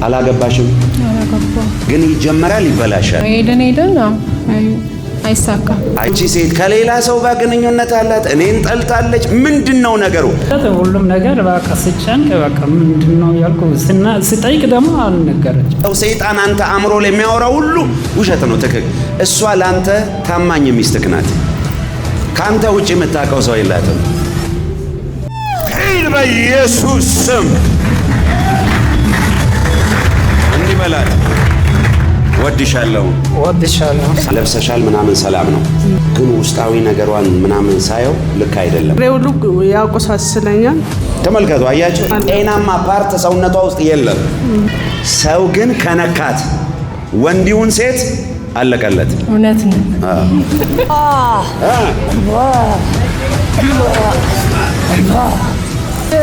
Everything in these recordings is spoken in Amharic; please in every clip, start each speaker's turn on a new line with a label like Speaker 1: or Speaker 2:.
Speaker 1: አላገባሽም?
Speaker 2: አላገባም።
Speaker 1: ግን ይጀመራል ይበላሻል።
Speaker 2: ሄደን አይሳካም።
Speaker 1: አንቺ ሴት ከሌላ ሰው ጋር ግንኙነት አላት፣ እኔን ጠልታለች። ምንድነው ነገሩ?
Speaker 3: ሁሉም ነገር በቃ ስጨንቅ በቃ ምንድነው ያልኩ ስጠይቅ ደግሞ አልነገረችም።
Speaker 1: ሰይጣን አንተ አእምሮ ላይ የሚያወራው ሁሉ ውሸት ነው። ትክክል። እሷ ላንተ ታማኝ ሚስትህ ናት። ካንተ ውጪ የምታውቀው ሰው የላትም። በኢየሱስ ስም እንዲህ በላት። ወድሻለሁ። ለብሰሻል ምናምን ሰላም ነው፣ ግን ውስጣዊ ነገሯን ምናምን ሳየው ልክ አይደለም።
Speaker 4: ሁሉ ያቆሳስለኛል።
Speaker 1: ተመልከቱ፣ አያችሁ፣ ጤናማ ፓርት ሰውነቷ ውስጥ የለም። ሰው ግን ከነካት ወንዲውን ሴት አለቀለት።
Speaker 2: እውነት ነው።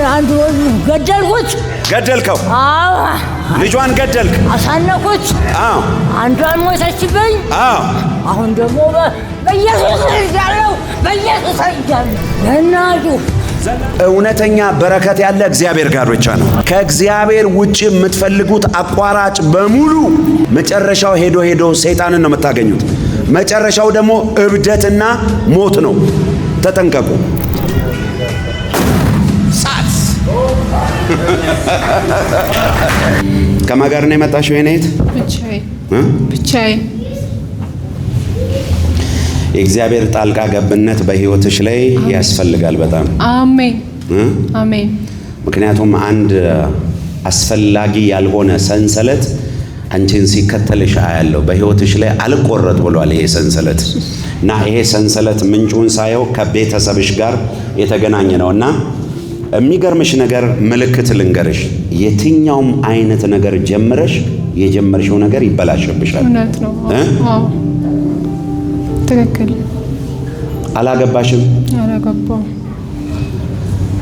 Speaker 5: አንዱ
Speaker 1: ገደልከው። ልጇን ገደልክ።
Speaker 5: አሳነኩት። አንዷን ሞተችብኝ። አሁን ደግሞ በኢየሱስ እያለው በኢየሱስ እያለው ለናዱ
Speaker 1: እውነተኛ በረከት ያለ እግዚአብሔር ጋር ብቻ ነው። ከእግዚአብሔር ውጪ የምትፈልጉት አቋራጭ በሙሉ መጨረሻው ሄዶ ሰይጣንን ነው የምታገኙት። መጨረሻው ደግሞ እብደትና ሞት ነው። ተጠንቀቁ። ከማን ጋር ነው የመጣሽው? የኔት
Speaker 2: ብቻዬን።
Speaker 1: የእግዚአብሔር ጣልቃ ገብነት በህይወትሽ ላይ ያስፈልጋል በጣም።
Speaker 2: አሜን።
Speaker 1: ምክንያቱም አንድ አስፈላጊ ያልሆነ ሰንሰለት አንቺን ሲከተልሽ አያለው። በህይወትሽ ላይ አልቆረጥ ብሏል ይሄ ሰንሰለት እና ይሄ ሰንሰለት ምንጩን ሳየው ከቤተሰብሽ ጋር የተገናኘ ነውና የሚገርምሽ ነገር ምልክት ልንገርሽ። የትኛውም አይነት ነገር ጀምረሽ የጀመርሽው ነገር ይበላሽብሻል።
Speaker 2: እውነት ነው። ትክክል።
Speaker 1: አላገባሽም?
Speaker 2: አላገባም።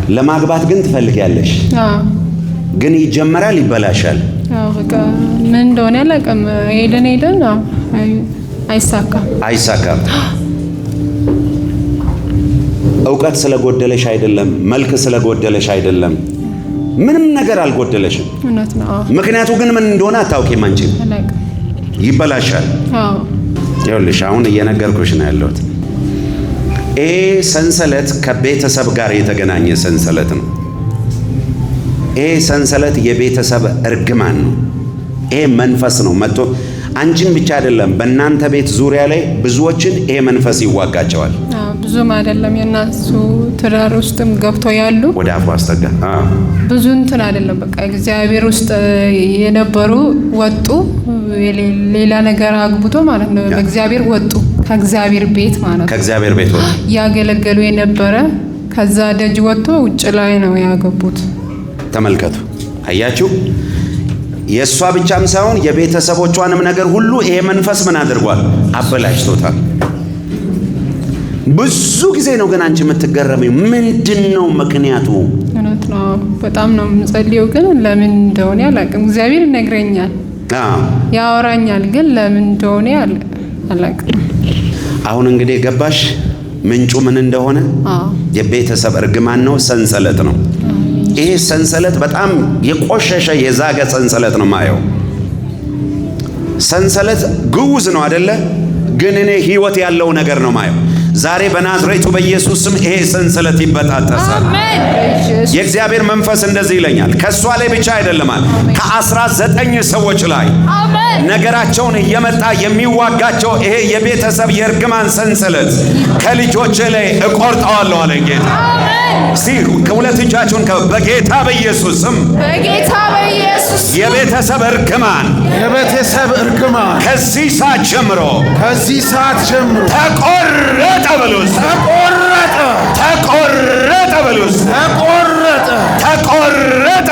Speaker 1: ለማግባት ግን ትፈልጊያለሽ? ግን ይጀመራል ይበላሻል።
Speaker 2: በቃ ምን እንደሆነ አላውቅም። ሄደን አይሳካም። እውቀት ስለጎደለሽ አይደለም፣ መልክ ስለጎደለሽ አይደለም። ምንም ነገር አልጎደለሽም። እውነት ነው።
Speaker 1: ምክንያቱ ግን ምን እንደሆነ አታውቂም አንቺ። ይበላሻል። ይኸውልሽ አሁን እየነገርኩሽ ነው ያለሁት። ይሄ ሰንሰለት ከቤተሰብ ጋር የተገናኘ ሰንሰለት ነው። ይሄ ሰንሰለት የቤተሰብ እርግማን ነው። ይሄ መንፈስ ነው መጥቶ አንቺን ብቻ አይደለም፣ በእናንተ ቤት ዙሪያ ላይ ብዙዎችን ይሄ መንፈስ ይዋጋቸዋል።
Speaker 2: ብዙም አይደለም የናሱ ትዳር ውስጥም ገብቶ ያሉ
Speaker 1: ወደ አፉ አስጠጋ።
Speaker 2: ብዙ እንትን አይደለም። በቃ እግዚአብሔር ውስጥ የነበሩ ወጡ፣ ሌላ ነገር አግብቶ ማለት ነው። በእግዚአብሔር ወጡ፣ ከእግዚአብሔር ቤት ማለት ነው።
Speaker 1: ከእግዚአብሔር ቤት ወጡ።
Speaker 2: ያገለገሉ የነበረ ከዛ ደጅ ወጥቶ ውጭ ላይ ነው ያገቡት።
Speaker 1: ተመልከቱ፣ አያችሁ። የእሷ ብቻም ሳይሆን የቤተሰቦቿንም ነገር ሁሉ ይሄ መንፈስ ምን አድርጓል? አበላሽቶታል። ብዙ ጊዜ ነው ግን አንቺ የምትገረመው ምንድነው ምክንያቱ?
Speaker 2: እውነት ነው። በጣም ነው የምጸልየው፣ ግን ለምን እንደሆነ አላውቅም። እግዚአብሔር ይነግረኛል፣ ያወራኛል፣ ግን ለምን እንደሆነ አላውቅም።
Speaker 1: አሁን እንግዲህ ገባሽ ምንጩ ምን እንደሆነ? የቤተሰብ እርግማን ነው፣ ሰንሰለት ነው። ይሄ ሰንሰለት በጣም የቆሸሸ የዛገ ሰንሰለት ነው ማየው። ሰንሰለት ግዑዝ ነው አይደለ? ግን እኔ ህይወት ያለው ነገር ነው ማየው። ዛሬ በናዝሬቱ በኢየሱስ ስም ይሄ ሰንሰለት ይበጣጠሳል። አሜን። የእግዚአብሔር መንፈስ እንደዚህ ይለኛል፣ ከሷ ላይ ብቻ አይደለም ከ19 ሰዎች ላይ ነገራቸውን እየመጣ የሚዋጋቸው ይሄ የቤተሰብ የእርግማን ሰንሰለት ከልጆች ላይ እቆርጠዋለሁ አለ ጌታ። ሲሩ ከሁለት እጃችሁን በጌታ በኢየሱስ ስም የቤተሰብ እርግማን ከዚህ ሰዓት ጀምሮ ተቆረጠ በሉስ። ተቆረጠ በሉስ። ተቆረጠ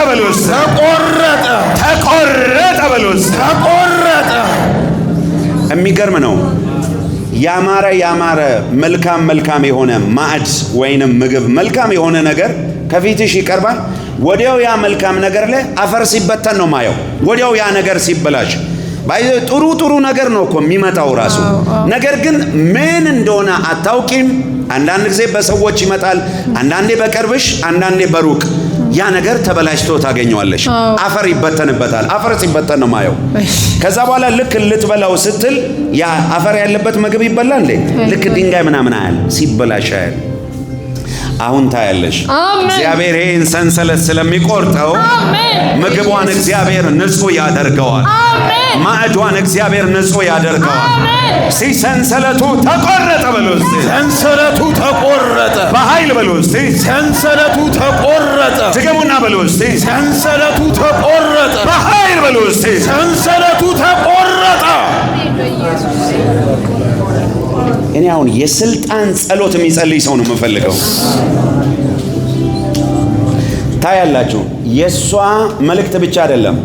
Speaker 1: በሉስ። ተቆረጠ በሉስ። የሚገርም ነው። ያማረ መልካም የሆነ ማዕድ ወይንም ምግብ መልካም የሆነ ነገር ከፊትሽ ይቀርባል። ወዲያው ያ መልካም ነገር ላይ አፈር ሲበተን ነው ማየው። ወዲያው ያ ነገር ሲበላሽ ጥሩ ነገር ነው እኮ የሚመጣው ራሱ። ነገር ግን ምን እንደሆነ አታውቂም። አንዳንድ ጊዜ በሰዎች ይመጣል፣ አንዳንዴ በቅርብሽ፣ አንዳንዴ በሩቅ። ያ ነገር ተበላሽቶ ታገኘዋለሽ። አፈር ይበተንበታል። አፈር ሲበተን ነው ማየው። ከዛ በኋላ ልክ ልትበላው ስትል ያ አፈር ያለበት ምግብ ይበላል እንዴ? ልክ ድንጋይ ምናምን አያል ሲበላሽ አያል። አሁን ታያለሽ። እግዚአብሔር ይሄን ሰንሰለት ስለሚቆርጠው ምግቧን እግዚአብሔር ንጹህ ያደርገዋል። ማዕዷን እግዚአብሔር ንጹህ ያደርገዋል። ሰንሰለቱ ተቆረጠ በሉ እስቲ።
Speaker 6: ሰንሰለቱ ተቆረጠ
Speaker 1: በኃይል በሉ እስቲ።
Speaker 6: ሰንሰለቱ ተቆረጠ።
Speaker 1: ድገሙና በሉ እስቲ።
Speaker 6: ሰንሰለቱ ተቆረጠ።
Speaker 1: በኃይል በሉ እስቲ።
Speaker 6: ሰንሰለቱ ተቆረጠ።
Speaker 1: እኔ አሁን የስልጣን ጸሎት የሚጸልይ ሰው ነው የምፈልገው። ታያላችሁ። የሷ መልእክት ብቻ አይደለም፣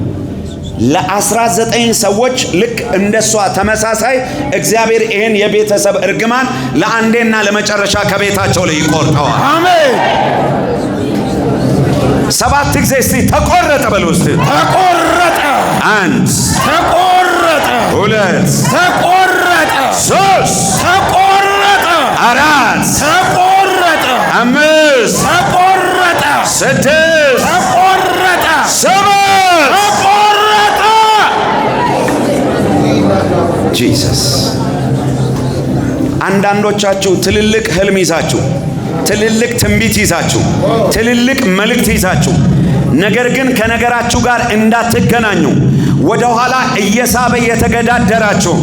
Speaker 1: ለ19 ሰዎች ልክ እንደሷ ተመሳሳይ እግዚአብሔር ይሄን የቤተሰብ እርግማን ለአንዴና ለመጨረሻ ከቤታቸው ላይ ይቆርጠዋል።
Speaker 6: አሜን።
Speaker 1: 7 ጊዜ እስቲ ተቆረጠ በሉ እስቲ።
Speaker 6: ተቆረጠ።
Speaker 1: 1
Speaker 6: ተቆረጠ።
Speaker 1: 2
Speaker 6: ተቆረጠ።
Speaker 1: 3
Speaker 6: ተቆረጠ።
Speaker 1: 4
Speaker 6: ተቆረጠ።
Speaker 1: 5
Speaker 6: ተቆረጠ።
Speaker 1: 6
Speaker 6: ተቆረጠ።
Speaker 1: 7
Speaker 6: ተቆረጠ።
Speaker 1: ጂሰስ። አንዳንዶቻችሁ ትልልቅ ህልም ይዛችሁ፣ ትልልቅ ትንቢት ይዛችሁ፣ ትልልቅ መልእክት ይዛችሁ ነገር ግን ከነገራችሁ ጋር እንዳትገናኙ ወደ ኋላ እየሳበ የተገዳደራችሁ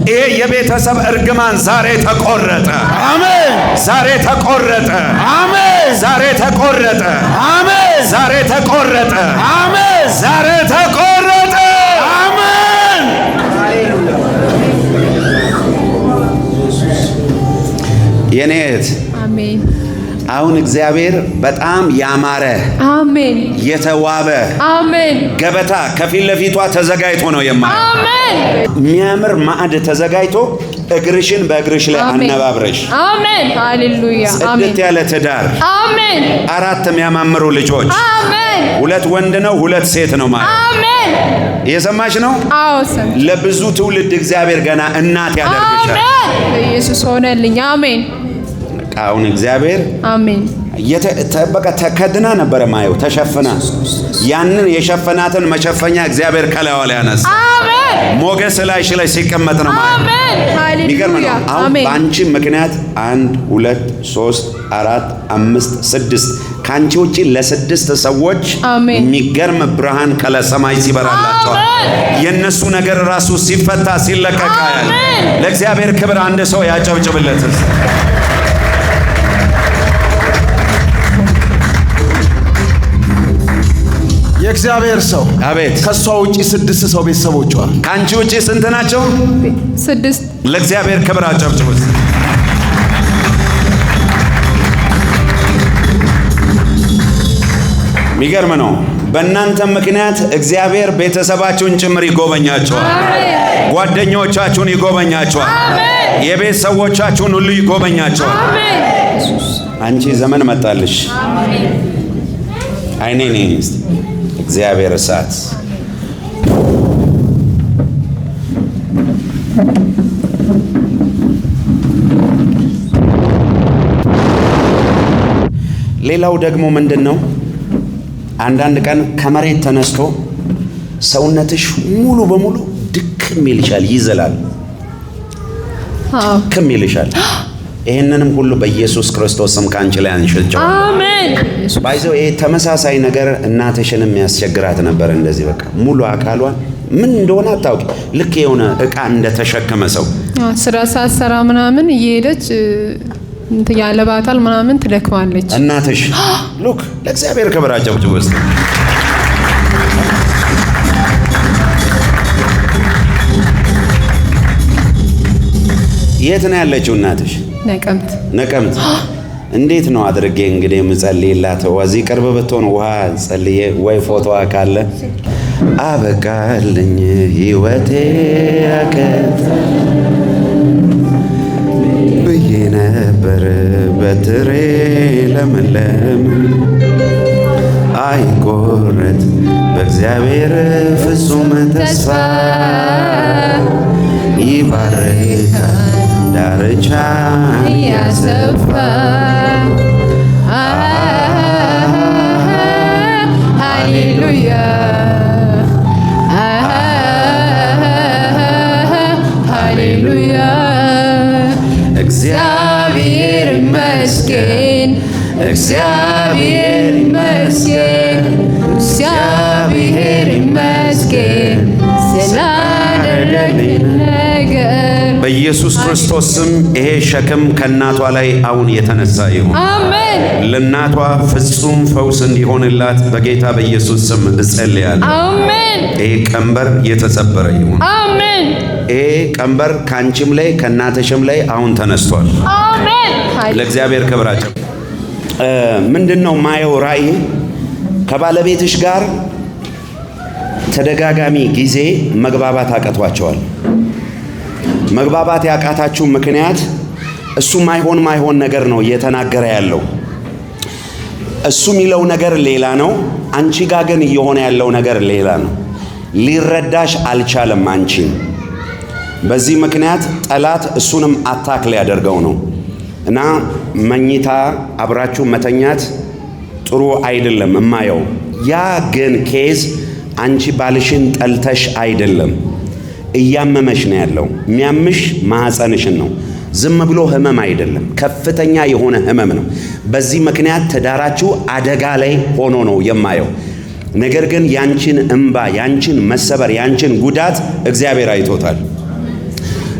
Speaker 1: ይሄ የቤተሰብ እርግማን ዛሬ ተቆረጠ።
Speaker 6: አሜን።
Speaker 1: ዛሬ ተቆረጠ።
Speaker 6: አሜን።
Speaker 1: ዛሬ ተቆረጠ።
Speaker 6: አሜን።
Speaker 1: ዛሬ ተቆረጠ።
Speaker 6: አሜን።
Speaker 1: ዛሬ ተቆረጠ።
Speaker 6: አሜን።
Speaker 1: የኔ እህት
Speaker 2: አሜን።
Speaker 1: አሁን እግዚአብሔር በጣም ያማረ
Speaker 2: አሜን
Speaker 1: የተዋበ
Speaker 2: አሜን
Speaker 1: ገበታ ከፊት ለፊቷ ተዘጋጅቶ ነው የማየው።
Speaker 2: አሜን።
Speaker 1: የሚያምር ማዕድ ተዘጋጅቶ እግርሽን በእግርሽ ላይ አነባብረሽ።
Speaker 2: አሜን። ሃሌሉያ። አሜን።
Speaker 1: ጽድት ያለ ትዳር።
Speaker 2: አሜን።
Speaker 1: 4 የሚያማምሩ ልጆች።
Speaker 2: አሜን።
Speaker 1: 2 ወንድ ነው 2 ሴት ነው ማለት።
Speaker 2: አሜን።
Speaker 1: እየሰማሽ ነው?
Speaker 2: አዎ ሰም
Speaker 1: ለብዙ ትውልድ እግዚአብሔር ገና እናት ያደርግሻል።
Speaker 2: አሜን። በኢየሱስ ሆነልኝ። አሜን።
Speaker 1: አሁን እግዚአብሔር
Speaker 2: አሜን።
Speaker 1: በቃ ተከድና ነበረ ማየው ተሸፍና፣ ያንን የሸፈናትን መሸፈኛ እግዚአብሔር ከላይዋ ላይ ያነሳ።
Speaker 2: አሜን።
Speaker 1: ሞገስ ላይሽ ላይ ሲቀመጥ ነው ማየው።
Speaker 2: አሜን።
Speaker 1: የሚገርም ነው።
Speaker 2: ሃሌሉያ።
Speaker 1: አሁን
Speaker 2: አሜን።
Speaker 1: በአንቺ ምክንያት 1 2 3 4 5 6 ካንቺ ውጪ ለ6 ሰዎች
Speaker 2: አሜን።
Speaker 1: የሚገርም ብርሃን ከለሰማይ ሲበራላቸዋል። የነሱ ነገር ራሱ ሲፈታ ሲለቀቅ ያያል። ለእግዚአብሔር ክብር አንድ ሰው ያጨብጭብለት።
Speaker 6: የእግዚአብሔር ሰው
Speaker 1: አቤት።
Speaker 6: ከሷ ውጪ 6 ሰው ቤተሰቦቿ።
Speaker 1: ካንቺ ውጪ ስንት ናቸው?
Speaker 2: 6
Speaker 1: ለእግዚአብሔር ክብር አጨብጭቡት። የሚገርም ነው። በእናንተ ምክንያት እግዚአብሔር ቤተሰባችሁን ጭምር ይጎበኛቸዋል። ጓደኞቻችሁን ይጎበኛቸዋል። የቤት ሰዎቻችሁን ሁሉ ይጎበኛቸዋል። አንቺ ዘመን መጣልሽ። አይኔ ነኝ እግዚአብሔር እሳት ሌላው ደግሞ ምንድነው? አንዳንድ ቀን ከመሬት ተነስቶ ሰውነትሽ ሙሉ በሙሉ ድክም ይልሻል፣ ይዘላል፣ ድክም ይልሻል። ይሄንንም ሁሉ በኢየሱስ ክርስቶስ ስም ካንቺ ላይ አንሽልጨው።
Speaker 2: አሜን።
Speaker 1: ባይዘው ይሄ ተመሳሳይ ነገር እናትሽንም ያስቸግራት ነበር። እንደዚህ በቃ ሙሉ አካሏን ምን እንደሆነ አታውቂ። ልክ የሆነ እቃ እንደተሸከመ ሰው
Speaker 2: ስራ ሳትሰራ ምናምን እየሄደች ያለባታል ምናምን ትደክማለች።
Speaker 1: እናትሽ ሉክ ለእግዚአብሔር ክብር አጨብጭቡ እስቲ። የት ነው ያለችው እናትሽ?
Speaker 2: ነቀምት።
Speaker 1: ነቀምት። እንዴት ነው አድርጌ እንግዲህ ምጸልይላት? ወዚህ ቅርብ ብትሆን ውሃ ጸልዬ ወይ ፎቶዋ ካለ አበቃልኝ ህይወቴ ያከት ብዬ ነበር በትሬ ለምለም አይቆረጥ በእግዚአብሔር ፍጹም ተስፋ ይባርካል ዳርቻ
Speaker 2: እያሰፋ ሃሌሉያ ሃሌሉያ እግዚአብሔር ይመስገን እግዚአብሔር ይመስገን እግዚአብሔር ይመስገን ስላደረግልን ነገር
Speaker 1: በኢየሱስ ክርስቶስ ስም ይሄ ሸክም ከእናቷ ላይ አሁን የተነሳ ይሁን።
Speaker 2: አሜን።
Speaker 1: ለእናቷ ፍጹም ፈውስ እንዲሆንላት በጌታ በኢየሱስ ስም እጸልያለሁ።
Speaker 2: አሜን።
Speaker 1: ይሄ ቀንበር የተሰበረ ይሁን።
Speaker 2: አሜን።
Speaker 1: ይሄ ቀንበር ካንቺም ላይ ከእናትሽም ላይ አሁን ተነስቷል።
Speaker 2: አሜን።
Speaker 1: ለእግዚአብሔር ክብራቸው። ምንድነው ማየው ራእይ? ከባለቤትሽ ጋር ተደጋጋሚ ጊዜ መግባባት አቀቷቸዋል። መግባባት ያቃታችሁ ምክንያት እሱ ማይሆን ነገር ነው እየተናገረ ያለው። እሱ የሚለው ነገር ሌላ ነው፣ አንቺ ጋር ግን እየሆነ ያለው ነገር ሌላ ነው። ሊረዳሽ አልቻለም አንቺን። በዚህ ምክንያት ጠላት እሱንም አታክ ሊያደርገው ነው እና መኝታ አብራችሁ መተኛት ጥሩ አይደለም እማየው። ያ ግን ኬዝ አንቺ ባልሽን ጠልተሽ አይደለም፣ እያመመሽ ነው ያለው። የሚያምሽ ማህፀንሽን ነው። ዝም ብሎ ህመም አይደለም፣ ከፍተኛ የሆነ ህመም ነው። በዚህ ምክንያት ትዳራችሁ አደጋ ላይ ሆኖ ነው የማየው። ነገር ግን ያንቺን እንባ፣ ያንቺን መሰበር፣ ያንቺን ጉዳት እግዚአብሔር አይቶታል።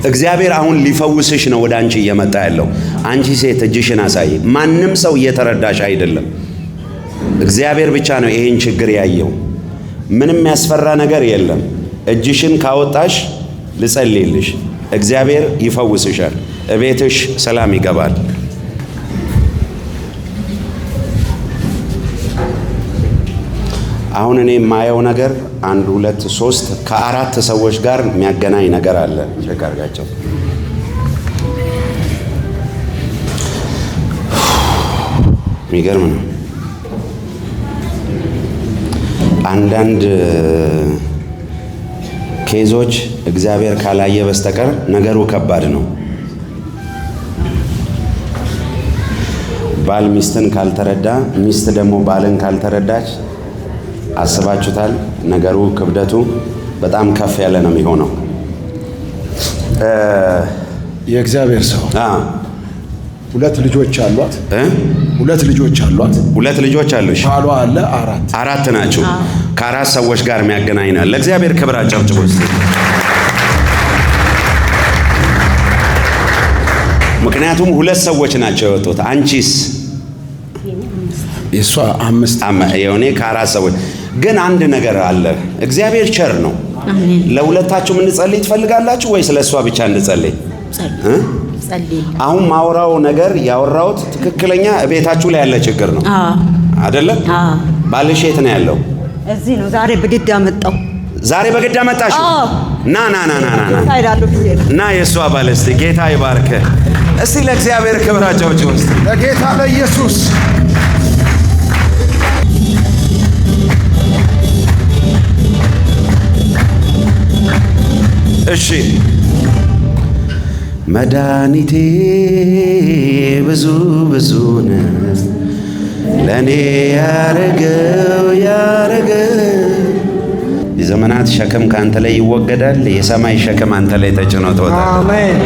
Speaker 1: እግዚአብሔር አሁን ሊፈውስሽ ነው ወደ አንቺ እየመጣ ያለው። አንቺ ሴት እጅሽን አሳይ። ማንም ሰው እየተረዳሽ አይደለም፣ እግዚአብሔር ብቻ ነው ይሄን ችግር ያየው። ምንም ያስፈራ ነገር የለም። እጅሽን ካወጣሽ ልጸልይልሽ፣ እግዚአብሔር ይፈውስሻል። እቤትሽ ሰላም ይገባል። አሁን እኔ የማየው ነገር 1 2 3 ከ4 ሰዎች ጋር የሚያገናኝ ነገር አለ። ቼክ አድርጋቸው። የሚገርም ነው። አንዳንድ ኬዞች እግዚአብሔር ካላየ በስተቀር ነገሩ ከባድ ነው። ባል ሚስትን ካልተረዳ፣ ሚስት ደግሞ ባልን ካልተረዳች አስባችሁታል? ነገሩ ክብደቱ በጣም ከፍ ያለ ነው የሚሆነው።
Speaker 6: የእግዚአብሔር ሰው ሁለት ልጆች አሏት። ሁለት ልጆች አሉሽ። ባሏ አለ። አራት ናችሁ። ከ4 ሰዎች ጋር የሚያገናኝናል። ለእግዚአብሔር ክብር አጨብጭቡ እስቲ። ምክንያቱም 2 ሰዎች ናቸው የወጡት። አንቺስ? የሷ 5
Speaker 1: የሆነ ከ4 ሰዎች ግን አንድ ነገር አለ። እግዚአብሔር ቸር ነው። ለሁለታችሁም እንጸልይ ትፈልጋላችሁ ወይ ስለሷ ብቻ እንጸልይ? አሁን ማውራው ነገር ያወራውት ትክክለኛ ቤታችሁ ላይ ያለ ችግር ነው አይደለ? ባልሽ የት ነው ያለው?
Speaker 7: እዚህ ነው። ዛሬ በግድ አመጣው።
Speaker 1: ዛሬ በግድ አመጣሽ? ና የሷ ባል እስቲ ጌታ ይባርክ። እስቲ ለእግዚአብሔር ክብራቸው ውስጥ
Speaker 6: ለጌታ ለኢየሱስ
Speaker 1: እሺ። መድኃኒቴ ብዙ ነው ለእኔ ያረገው የዘመናት ሸክም ከአንተ ላይ ይወገዳል። የሰማይ ሸክም አንተ ላይ ተጭኖ ትወጣለህ።
Speaker 6: አሜን።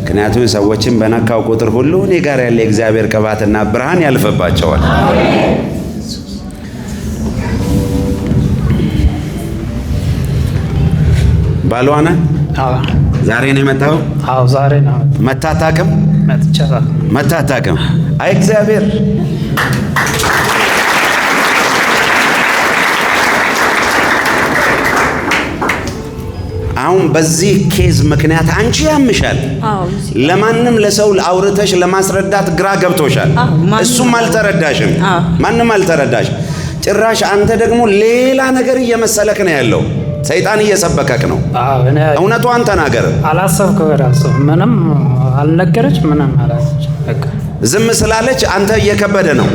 Speaker 1: ምክንያቱም ሰዎችን በነካው ቁጥር ሁሉ እኔ ጋር ያለ የእግዚአብሔር ቅባትና ብርሃን ያልፍባቸዋል። ባሏና ዛሬ ነው የመጣው?
Speaker 3: አዎ ዛሬ ነው።
Speaker 1: መታታቅም
Speaker 3: መጥቻለሁ።
Speaker 1: መታታቅም አይ እግዚአብሔር አሁን በዚህ ኬዝ ምክንያት አንቺ ያምሻል። ለማንም ለሰው አውርተሽ ለማስረዳት ግራ ገብቶሻል። እሱም አልተረዳሽም፣ ማንም አልተረዳሽ። ጭራሽ አንተ ደግሞ ሌላ ነገር እየመሰለክ ነው ያለው። ሰይጣን እየሰበከክ ነው። እውነቷን ተናገር።
Speaker 3: አላሰብከው ራሱ ምንም አልነገረች፣ ምንም አላለች። በቃ
Speaker 1: ዝም ስላለች አንተ እየከበደ ነው።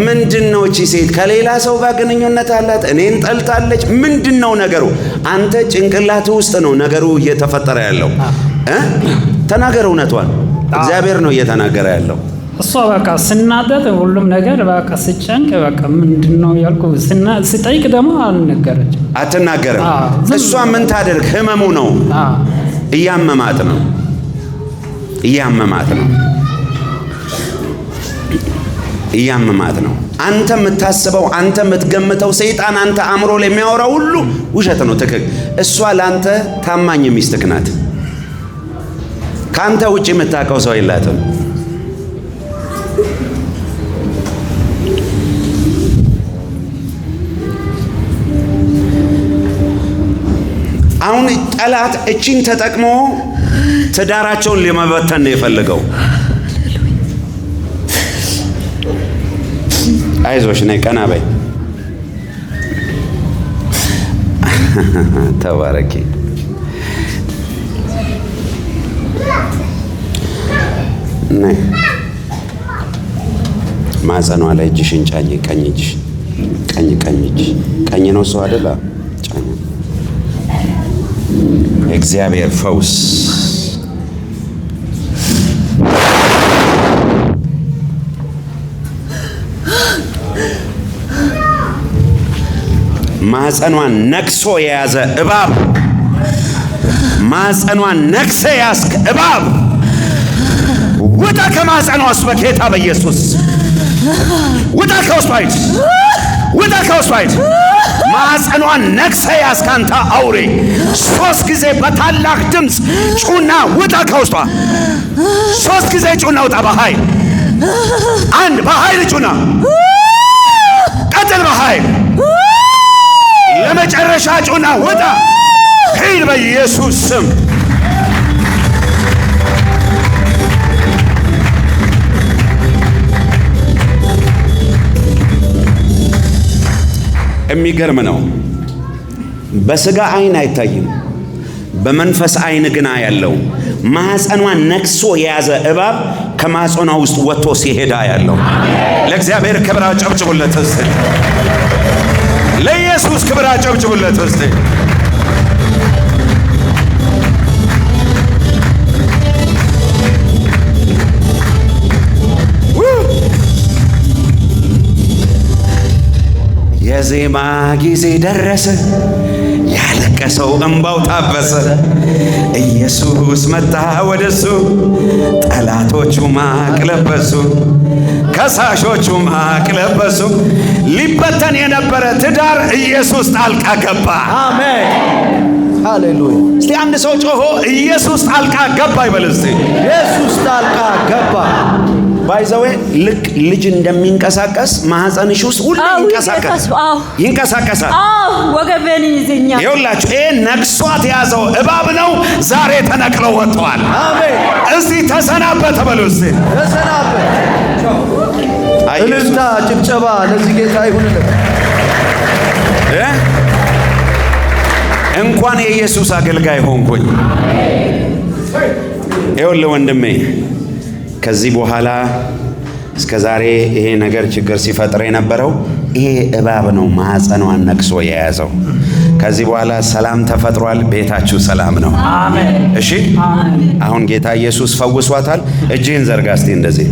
Speaker 1: ምንድነው እቺ ሴት ከሌላ ሰው ጋር ግንኙነት አላት? እኔን ጠልታለች? ምንድነው ነገሩ? አንተ ጭንቅላት ውስጥ ነው ነገሩ እየተፈጠረ ያለው። ተናገር እውነቷን። እግዚአብሔር ነው እየተናገረ ያለው።
Speaker 3: እሷ በቃ ስናደድ ሁሉም ነገር በቃ ስጨንቅ በቃ ምንድነው ያልኩ ስጠይቅ ደግሞ አልነገረችም።
Speaker 1: አትናገርም። እሷ ምን ታደርግ? ህመሙ ነው። እያመማት ነው። አንተ የምታስበው አንተ የምትገምተው ሰይጣን አንተ አእምሮ ላይ የሚያወራው ሁሉ ውሸት ነው። ትክክል። እሷ ለአንተ ታማኝ ሚስትህ ናት። ከአንተ ውጭ የምታውቀው ሰው የላትም። አሁን ጠላት እቺን ተጠቅሞ ትዳራቸውን ለመበተን ነው የፈለገው። አይዞሽ ነይ ቀና በይ። ተባረኪ። ነይ ማጸኗ ላይ እጅሽን ጫኝ። ቀኝ እጅሽ ቀኝ እጅ ቀኝ ነው ሰው አይደለ? ጫኝ። እግዚአብሔር ፈውስ ማጸኗን ነክሶ የያዘ እባብ፣ ማጸኗን ነክሰ ያስክ እባብ ውጣ ከማጸኗ ውስጥ በጌታ በኢየሱስ ውጣ ከውስጥ ሂድ፣ ውጣ ከውስጥ ሂድ። ማጸኗን ነክሰ ያስክ አንተ አውሬ 3 ጊዜ በታላቅ ድምፅ ጩና ውጣ ከውስጧ። 3 ጊዜ ጩና ውጣ በኃይል። 1 በኃይል ጩና፣ ቀጥል በኃይል ለመጨረሻ ጩና ውጣ። ሂድ በኢየሱስ ስም። የሚገርም ነው። በስጋ አይን አይታይም፣ በመንፈስ አይን ግና ያለው ማህፀኗን ነክሶ የያዘ እባብ ከማህፀኗ ውስጥ ወጥቶ ሲሄዳ ያለው። ለእግዚአብሔር ክብር አጨብጭቡለት እስቲ። ለኢየሱስ ክብር አጨብጭቡለት እስቲ። የዜማ ጊዜ ደረሰ፣ ያለቀሰው እንባው ታበሰ። ኢየሱስ መጣ ወደሱ፣ ጠላቶቹ ማቅ ለበሱ፣ ከሳሾቹ ማቅ ለበሱ። ሊበተን የነበረ ትዳር ኢየሱስ ጣልቃ ገባ። አሜን ሃሌሉያ። እስቲ አንድ ሰው ጮሆ ኢየሱስ ጣልቃ ገባ ይበል እስቲ። ኢየሱስ ጣልቃ ገባ። ባይዘዌ ልክ ልጅ እንደሚንቀሳቀስ ማህፀንሽ ውስጥ ሁሉ ይንቀሳቀሳል።
Speaker 7: ወገቤን ይዘኛል።
Speaker 1: ይኸውላችሁ ይሄ ነክሷት የያዘው እባብ ነው። ዛሬ ተነቅሎ ወጥቷል። አሜን። እስቲ ተሰናበተ በሉ እስቲ። ተሰናበተ። እልልታ ጭብጨባ ለዚህ ጌታ ይሁንልን። እንኳን የኢየሱስ አገልጋይ ሆንኩኝ። ይኸውልህ ወንድሜ ከዚህ በኋላ እስከ ዛሬ ይሄ ነገር ችግር ሲፈጥር የነበረው ይሄ እባብ ነው ማህፀኗን ነክሶ የያዘው። ከዚህ በኋላ ሰላም ተፈጥሯል። ቤታችሁ ሰላም ነው። አሜን። እሺ አሁን ጌታ ኢየሱስ ፈውሷታል። እጅህን ዘርጋ እስቲ እንደዚህ።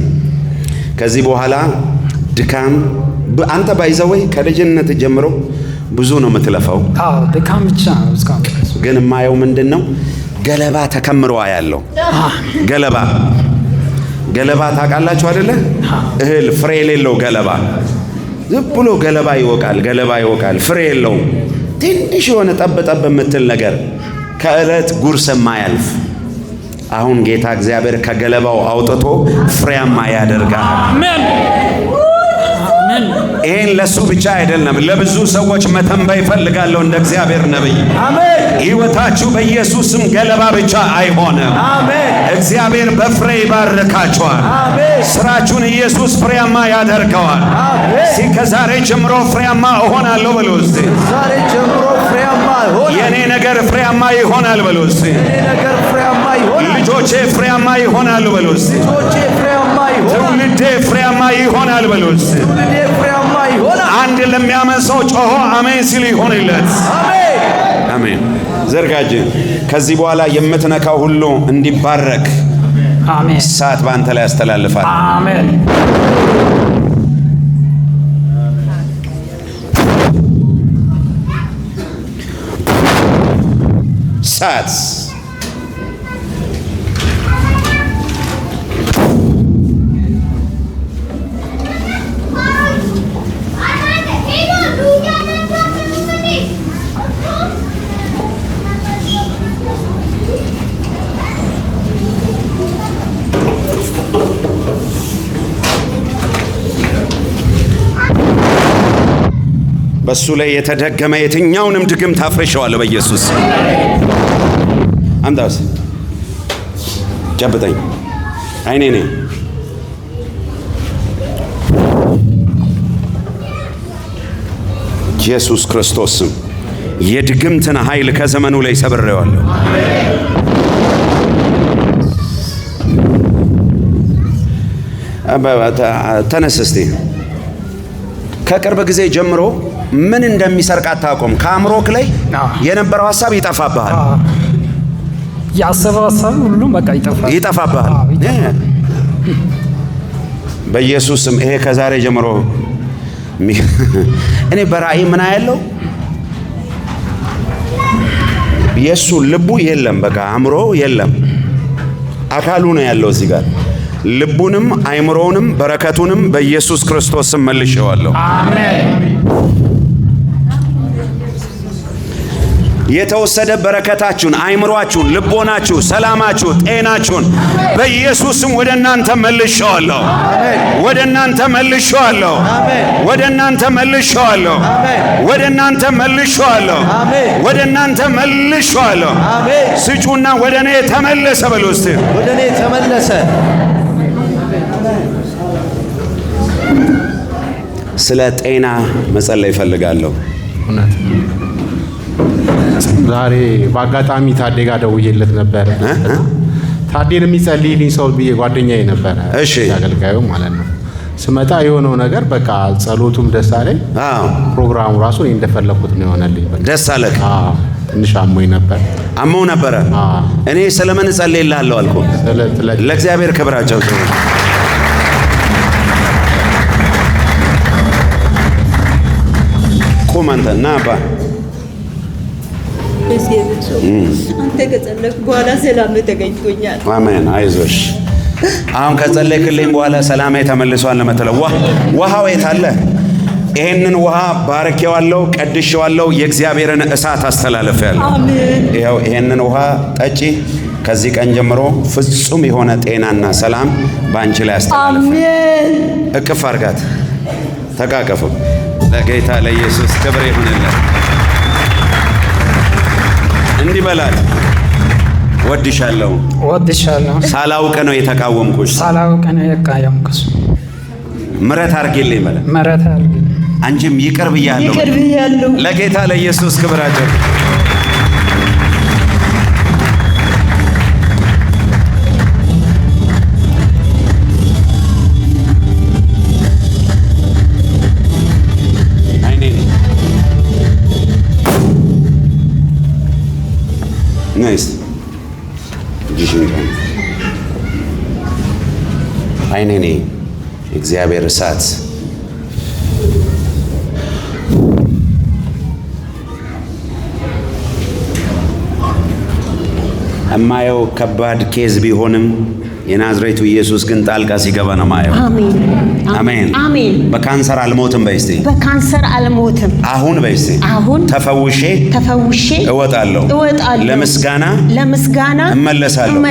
Speaker 1: ከዚህ በኋላ ድካም አንተ ባይዘወይ ከልጅነት ጀምሮ ብዙ ነው የምትለፈው።
Speaker 3: አዎ ድካም ብቻ ነው እስካሁን።
Speaker 1: ግን የማየው ምንድነው? ገለባ ተከምሮ ያለው ገለባ ታውቃላችሁ አይደለ? እህል ፍሬ የሌለው ገለባ ዝም ብሎ ገለባ ይወቃል፣ ፍሬ የለውም። ትንሽ የሆነ ጠብ የምትል ነገር ከዕለት ጉርስ የማያልፍ። አሁን ጌታ እግዚአብሔር ከገለባው አውጥቶ ፍሬያማ ያደርጋል። አሜን። ይሄን ለሱ ብቻ አይደለም ለብዙ ሰዎች መተንበይ እፈልጋለሁ እንደ እግዚአብሔር ነብይ። አሜን። ሕይወታችሁ በኢየሱስም ገለባ ብቻ አይሆንም። አሜን። እግዚአብሔር በፍሬ ይባርካችኋል። አሜን። ስራችሁን ኢየሱስ ፍሬያማ ያደርገዋል። አሜን። ከዛሬ ጀምሮ ፍሬያማ እሆናለሁ በሉ እስቲ። ዛሬ ጀምሮ ፍሬያማ እሆናለሁ። የኔ ነገር ፍሬያማ ይሆናል በሉ እስቲ። የኔ ነገር ፍሬያማ ይሆናል። ልጆቼ ፍሬያማ ይሆናሉ በሉ እስቲ። ልጆቼ ፍሬያማ ይሆናል። ትውልዴ ፍሬያማ ይሆናል በሉ እስቲ። ትውልዴ ፍሬያማ ይሆናል። አንድ ለሚያምን ሰው ጮሆ አሜን ሲል ይሆንለት። አሜን አሜን። ዘርጋጅ። ከዚህ በኋላ የምትነካው ሁሉ እንዲባረክ
Speaker 3: አሜን።
Speaker 1: እሳት በአንተ ላይ ያስተላልፋል።
Speaker 3: አሜን።
Speaker 1: እሳት በሱ ላይ የተደገመ የትኛውንም ድግም ታፍርሸዋለህ በኢየሱስ። አምጣስ ጨብጠኝ። አይኔ ነኝ። ኢየሱስ ክርስቶስ ስም የድግምትን ኃይል ከዘመኑ ላይ ሰብሬዋለሁ። ተነስ እስቲ። ከቅርብ ጊዜ ጀምሮ ምን እንደሚሰርቅ አታውቅም። ከአእምሮክ ላይ የነበረው ሐሳብ ይጠፋብሃል።
Speaker 3: ያሰበው ሐሳብ ሁሉም በቃ
Speaker 1: ይጠፋብሃል። በኢየሱስ ስም ይሄ ከዛሬ ጀምሮ እኔ በራእይ ምን ያለው የሱ ልቡ የለም፣ በቃ አእምሮ የለም፣ አካሉ ነው ያለው እዚህ ጋር። ልቡንም አይምሮውንም በረከቱንም በኢየሱስ ክርስቶስ ስም መልሼዋለሁ።
Speaker 3: አሜን።
Speaker 1: የተወሰደ በረከታችሁን፣ አይምሮአችሁን፣ ልቦናችሁ፣ ሰላማችሁ፣ ጤናችሁን በኢየሱስ ስም ወደ እናንተ መልሼዋለሁ። ወደ እናንተ መልሼዋለሁ። ወደ እናንተ መልሼዋለሁ። ወደ እናንተ መልሼዋለሁ። ወደ እናንተ መልሼዋለሁ። ስጩና ወደ እኔ ተመለሰ በሉ እስቲ።
Speaker 8: ወደ እኔ ተመለሰ።
Speaker 1: ስለ ጤና መጸለይ እፈልጋለሁ።
Speaker 9: ዛሬ በአጋጣሚ ታዴ ጋር ደውዬለት ነበረ። ታዴን የሚጸልይልኝ ሰው ብዬ ጓደኛዬ ነበረ።
Speaker 1: እሺ፣
Speaker 9: አገልጋዩ ማለት ነው። ስመጣ የሆነው ነገር በቃ ጸሎቱም ደስ አለኝ። ፕሮግራሙ ራሱ እኔ እንደፈለኩት ነው የሆነልኝ።
Speaker 1: ደስ አለህ?
Speaker 9: ትንሽ አሞኝ ነበር።
Speaker 1: አሞህ ነበረ? እኔ ስለምን እጸልይልሃለሁ አልኩ። ለእግዚአብሔር ክብራቸው ቁም አንተ ና አባ።
Speaker 7: አንተ ከጸለይክ በኋላ ሰላም ተገኝቶኛል።
Speaker 1: አሜን። አይዞሽ። አሁን ከጸለይክልኝ በኋላ ሰላሜ ተመልሷል ለምትለው ውሃው የት አለ? ይሄንን ውሃ ባርኬዋለሁ፣ ቀድሼዋለሁ፣ የእግዚአብሔርን እሳት አስተላልፌያለሁ።
Speaker 7: አሜን።
Speaker 1: ይኸው ይሄንን ውሃ ጠጪ። ከዚህ ቀን ጀምሮ ፍጹም የሆነ ጤናና ሰላም ባንቺ ላይ አስተላልፌ።
Speaker 7: አሜን።
Speaker 1: እቅፍ አርጋት፣ ተቃቀፉ። ለጌታ ለኢየሱስ ክብር ይሁንለት። እንዲህ በላት፣ ወድሻለሁ። ሳላውቅ ነው የተቃወምኩሽ። ምሕረት አድርጊልኝ በለ። አንቺም ይቅር ብያለሁ። ለጌታ ለኢየሱስ ክብር አድርጉ። ናይስ አይኔ እግዚአብሔር እሳት እማየው ከባድ ኬዝ ቢሆንም የናዝሬቱ ኢየሱስ ግን ጣልቃ ሲገባ ነው ማየው።
Speaker 5: አሜን
Speaker 1: አሜን
Speaker 5: አሜን።
Speaker 1: በካንሰር አልሞትም በይስቲ።
Speaker 5: በካንሰር አልሞትም።
Speaker 1: አሁን በይስቲ።
Speaker 5: አሁን
Speaker 1: ተፈውሼ እወጣለሁ። ለምስጋና እመለሳለሁ።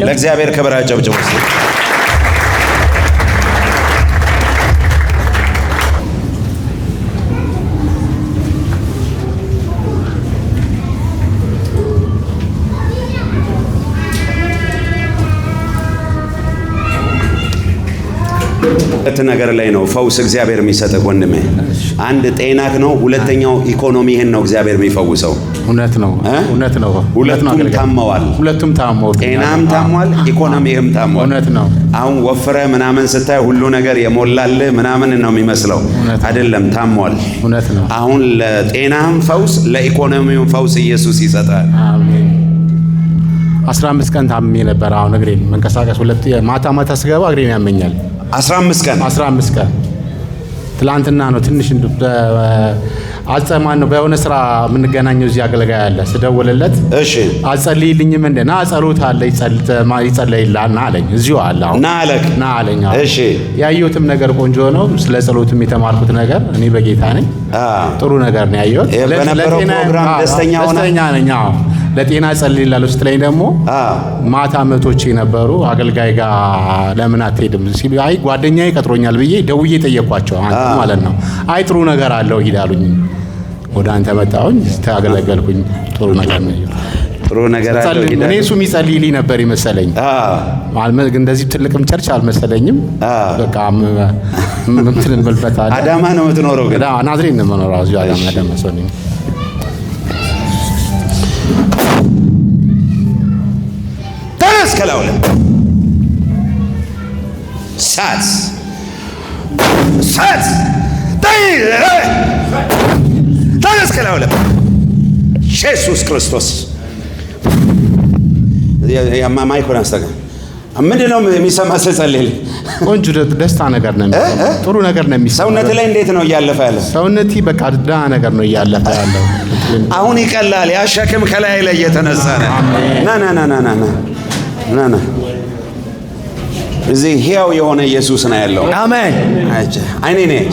Speaker 1: ለእግዚአብሔር ክብር አጨብጭቡ። ሁለት ነገር ላይ ነው ፈውስ እግዚአብሔር የሚሰጥህ ወንድሜ። አንድ ጤናክ ነው፣ ሁለተኛው ኢኮኖሚህን ነው እግዚአብሔር የሚፈውሰው።
Speaker 9: እውነት ነው።
Speaker 1: ሁለቱም ታመዋል። ጤናም ታሟል፣ ኢኮኖሚህም ታሟል።
Speaker 9: እውነት ነው።
Speaker 1: አሁን ወፍረ ምናምን ስታይ ሁሉ ነገር የሞላልህ ምናምን ነው የሚመስለው። አይደለም፣ ታሟል።
Speaker 9: እውነት ነው።
Speaker 1: አሁን ለጤናም ፈውስ ለኢኮኖሚውም ፈውስ ኢየሱስ ይሰጣል።
Speaker 9: አሜን። 15 ቀን ታምሜ ነበር። አሁን እግሬን መንቀሳቀስ ማታ ማታ ስገባ እግሬን ያመኛል።
Speaker 6: 15
Speaker 9: ቀን ትላንትና ነው ትንሽ አጸማን ነው በሆነ ስራ የምንገናኘው እዚህ አገልጋይ አለ። ስደውልለት
Speaker 6: እሺ
Speaker 9: አጸልይልኝም እንደና ጸሎት አለ ይጸልይልሃልና አለኝ። እዚሁ አለ አሁን ና አለኝ።
Speaker 6: እሺ
Speaker 9: ያየሁትም ነገር ቆንጆ ነው። ስለ ጸሎትም የተማርኩት ነገር እኔ በጌታ ነኝ። ጥሩ ነገር ነው ያየሁት።
Speaker 6: በነበረው ፕሮግራም ደስተኛ
Speaker 9: ነኝ። ለጤና ጸልይላለሁ ስትለኝ ደግሞ ማታ መቶቼ ነበሩ አገልጋይ ጋር ለምን አትሄድም ሲሉ አይ ጓደኛዬ ቀጥሮኛል ብዬ ደውዬ ጠየኳቸው። አንተ ማለት ነው አይ ጥሩ ነገር አለው ይላሉኝ። ወደ አንተ መጣሁኝ ታገለገልኩኝ። ጥሩ ነገር ነው።
Speaker 6: ጥሩ ነገር አለው ይላል።
Speaker 9: እኔ እሱ የሚጸልይልኝ ነበር ይመስለኝ። ግን እንደዚህ ትልቅም ቸርች አልመሰለኝም። በቃ እንትን እንበልበታለን።
Speaker 6: አዳማ ነው የምትኖረው? ግን
Speaker 9: ናዝሬት ነው የምኖረው። እዚሁ አዳማ ሰው ነኝ።
Speaker 6: ከላውለ ሳት ከላውለ ኢየሱስ ክርስቶስ ማይኮን አስተጋ ምንድን ነው የሚሰማ ስጸልይ?
Speaker 9: ቆንጆ ደስታ ነገር ነው የሚሰማው። ጥሩ ነገር ነው የሚሰማው።
Speaker 6: ሰውነት ላይ እንዴት ነው እያለፈ ያለው?
Speaker 9: ሰውነቴ በቃ ደህና ነገር ነው እያለፈ ያለው።
Speaker 6: አሁን ይቀላል። ያ ሸክም ከላይ ላይ እየተነሳ ነው። ና እዚህ ሕያው የሆነ ኢየሱስ ነው ያለው።
Speaker 1: አሜን።
Speaker 6: አይኔ ነኝ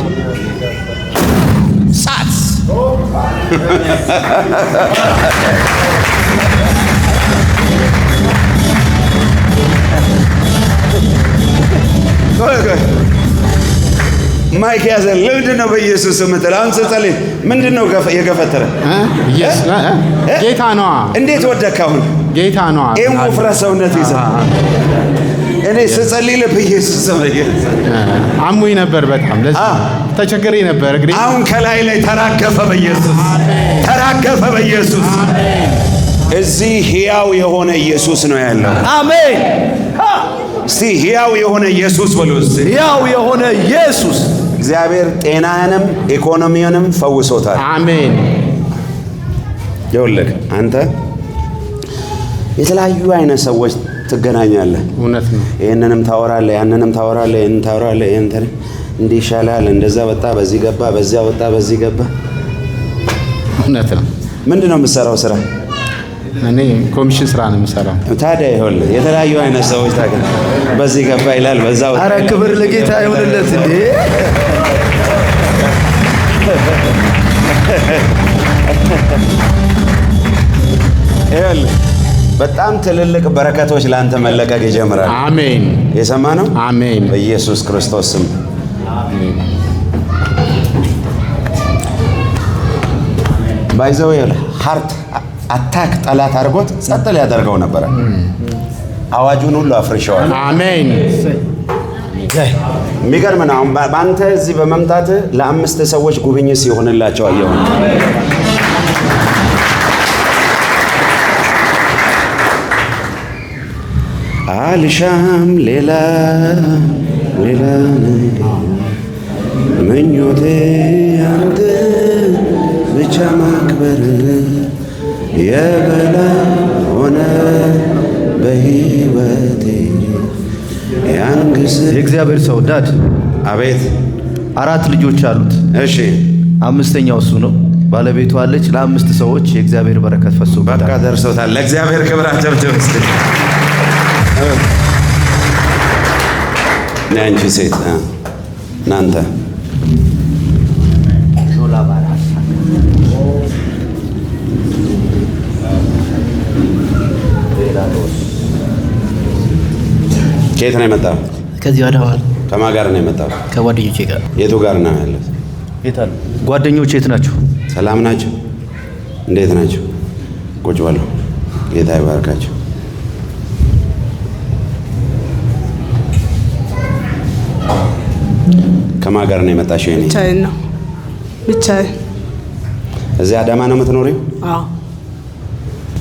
Speaker 6: ሳት ማይክ ያዘ። ለምንድን ነው በኢየሱስ የምትለው? አሁን ስትጸልይ ምንድን ነው የገፈተረ?
Speaker 9: ጌታ ነዋ።
Speaker 6: እንዴት ወደክ? አሁን
Speaker 9: ጌታ ነዋ።
Speaker 6: ይሄን ወፍራ ሰውነት ይዘህ እኔ ስጸልይ በኢየሱስ
Speaker 9: አሙኝ ነበር በጣም ለዚህ ተቸግሬ ነበር እግሬ።
Speaker 6: አሁን ከላይ ላይ ተራገፈ በኢየሱስ ተራገፈ በኢየሱስ። እዚህ ሕያው የሆነ ኢየሱስ ነው ያለው።
Speaker 1: አሜን።
Speaker 6: እስቲ ሕያው የሆነ ኢየሱስ በሉ። እስቲ
Speaker 1: ሕያው የሆነ ኢየሱስ እግዚአብሔር ጤናንም ኢኮኖሚውንም ፈውሶታል።
Speaker 9: አሜን።
Speaker 6: ይኸውልህ አንተ የተለያዩ አይነት ሰዎች ትገናኛለህ።
Speaker 9: እውነት ነው።
Speaker 6: ይሄንንም ታወራለህ፣ ያንንም ታወራለህ፣ ይሄንን ታወራለህ፣ ይሄን እንዲህ ይሻላል፣ እንደዛ ወጣ፣ በዚህ ገባ፣ በዚያ ወጣ፣ በዚህ ገባ።
Speaker 9: እውነት ነው።
Speaker 6: ምንድነው የምትሰራው ስራ?
Speaker 9: እኔ ኮሚሽን ስራ ነው የምሰራው።
Speaker 6: ታዲያ ይኸውልህ የተለያዩ አይነት ሰዎች ታገኝ፣ በዚህ ገባ ይላል፣ በዛ ወጣ።
Speaker 1: ኧረ ክብር ለጌታ ይሁንለት እንዴ! ይኸውልህ በጣም ትልልቅ በረከቶች ለአንተ መለቀቅ ይጀምራል።
Speaker 9: አሜን።
Speaker 6: የሰማ ነው።
Speaker 9: አሜን።
Speaker 6: በኢየሱስ ክርስቶስ ስም ባይዘው ሃርት አታክ ጠላት አድርጎት ጸጥ ሊያደርገው ነበረ። አዋጁን ሁሉ አፍርሸዋል።
Speaker 9: አሜን።
Speaker 6: የሚገርም ነው። አሁን በአንተ እዚህ በመምጣት ለ5 ሰዎች ጉብኝት ሲሆንላቸው አየሁ። አልሻም ሌላ ምኞቴ አንተ ብቻ ማክበር የበላይ ሆነ በሕይወቴ ያንግስ።
Speaker 1: የእግዚአብሔር ሰው ዳድ
Speaker 6: አቤት።
Speaker 1: 4 ልጆች አሉት።
Speaker 6: እሺ
Speaker 1: 5ኛው እሱ ነው። ባለቤቱ አለች። ለ5 ሰዎች የእግዚአብሔር በረከት ፈሶበታል።
Speaker 6: በቃ ደርሶታል። ለእግዚአብሔር ክብር አጨብጭብ እስቲ። አንቺ ሴት እናንተ ከየት ነው የመጣው?
Speaker 1: ከዚህ አዳማ።
Speaker 6: ከማን ጋር ነው የመጣው?
Speaker 1: ከጓደኞቼ ጋር።
Speaker 6: የቱ ጋር ነው ያለው?
Speaker 1: የት አሉ ጓደኞቼ? የት ናቸው?
Speaker 6: ሰላም ናቸው? እንዴት ናቸው? ቁጭ በሉ። ጌታ ይባርካቸው። ከማን ጋር ነው የመጣሽው? የኔ
Speaker 4: ብቻዬን ነው። ብቻዬን።
Speaker 6: እዚህ አዳማ ነው የምትኖሪው?
Speaker 4: አዎ።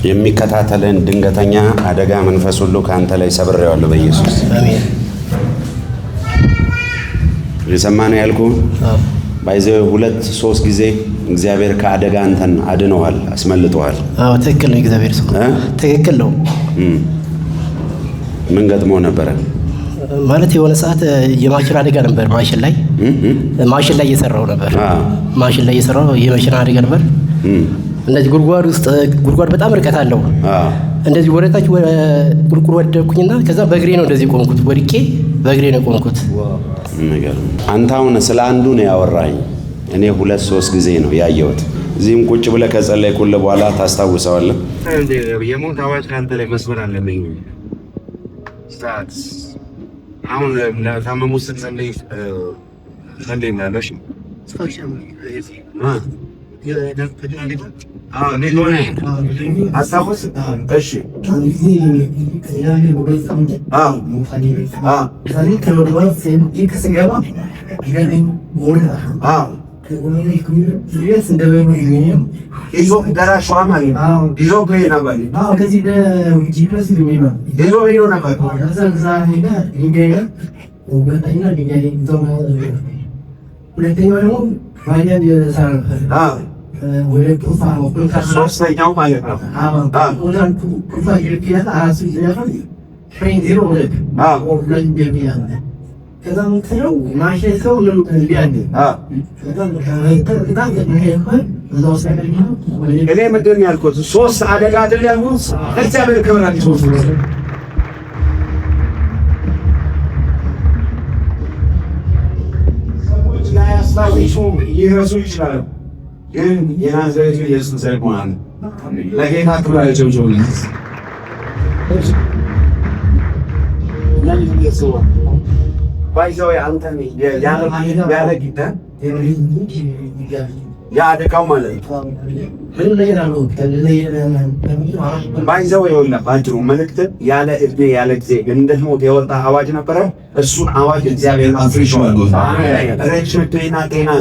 Speaker 6: የሚከታተልን ድንገተኛ አደጋ መንፈስ ሁሉ ከአንተ ላይ ሰብሬዋለሁ በኢየሱስ።
Speaker 1: አሜን።
Speaker 6: የሰማ ነው ያልኩህ።
Speaker 1: ባይዘው 2-3 ጊዜ እግዚአብሔር ከአደጋ አንተን አድነዋል፣ አስመልጠዋል።
Speaker 8: አዎ ትክክል ነው። እግዚአብሔር ሰው ትክክል ነው።
Speaker 1: ምን ገጥሞ ነበረ?
Speaker 8: ማለት የሆነ ሰዓት የማሽን አደጋ ነበር። ማሽን ላይ እየሰራው ነበር። ማሽን ላይ እየሰራው የማሽን አደጋ ነበር። እንደዚህ ጉድጓድ በጣም ርቀት አለው። እንደዚህ ወደታች ቁልቁል ወደኩኝና ከዛ በእግሬ ነው እንደዚህ ቆምኩት። ወድቄ በእግሬ ነው ቆምኩት።
Speaker 1: አንተ አሁን ስለ አንዱ ነው ያወራኝ። እኔ 2-3 ጊዜ ነው ያየሁት። እዚህም ቁጭ ብለህ ከጸለይኩልህ በኋላ ታስታውሰዋለህ።
Speaker 6: የሞት አዋጅ ካንተ ላይ መስመር አለብኝ። ስታት አሁን ለታመሙ ስትጸልይ ጸልይናለሽ። አስታውስ። እሺ ሶስተኛው ማለት ነው። እኔ ምንድን ነው ያልኩት? 3 አደጋ አይደል ያልኩት? እግዚአብሔር ክብር አዲስ ይረሱ ይችላሉ፣ ግን የናዝሬቱ ኢየሱስ ዘርማን ለጌታ ክብር አጨብጭቡ። ባይዘው አንተን ያደጋው ማለት ነው። ባይዘው ይኸውልህ ባጭሩ መልእክት ያለ እድሜ ያለ ጊዜ እንደሞት የወጣ አዋጅ ነበረ። እሱን አዋጅ እግዚአብሔር አፍርሾታል። ረጅም ጤና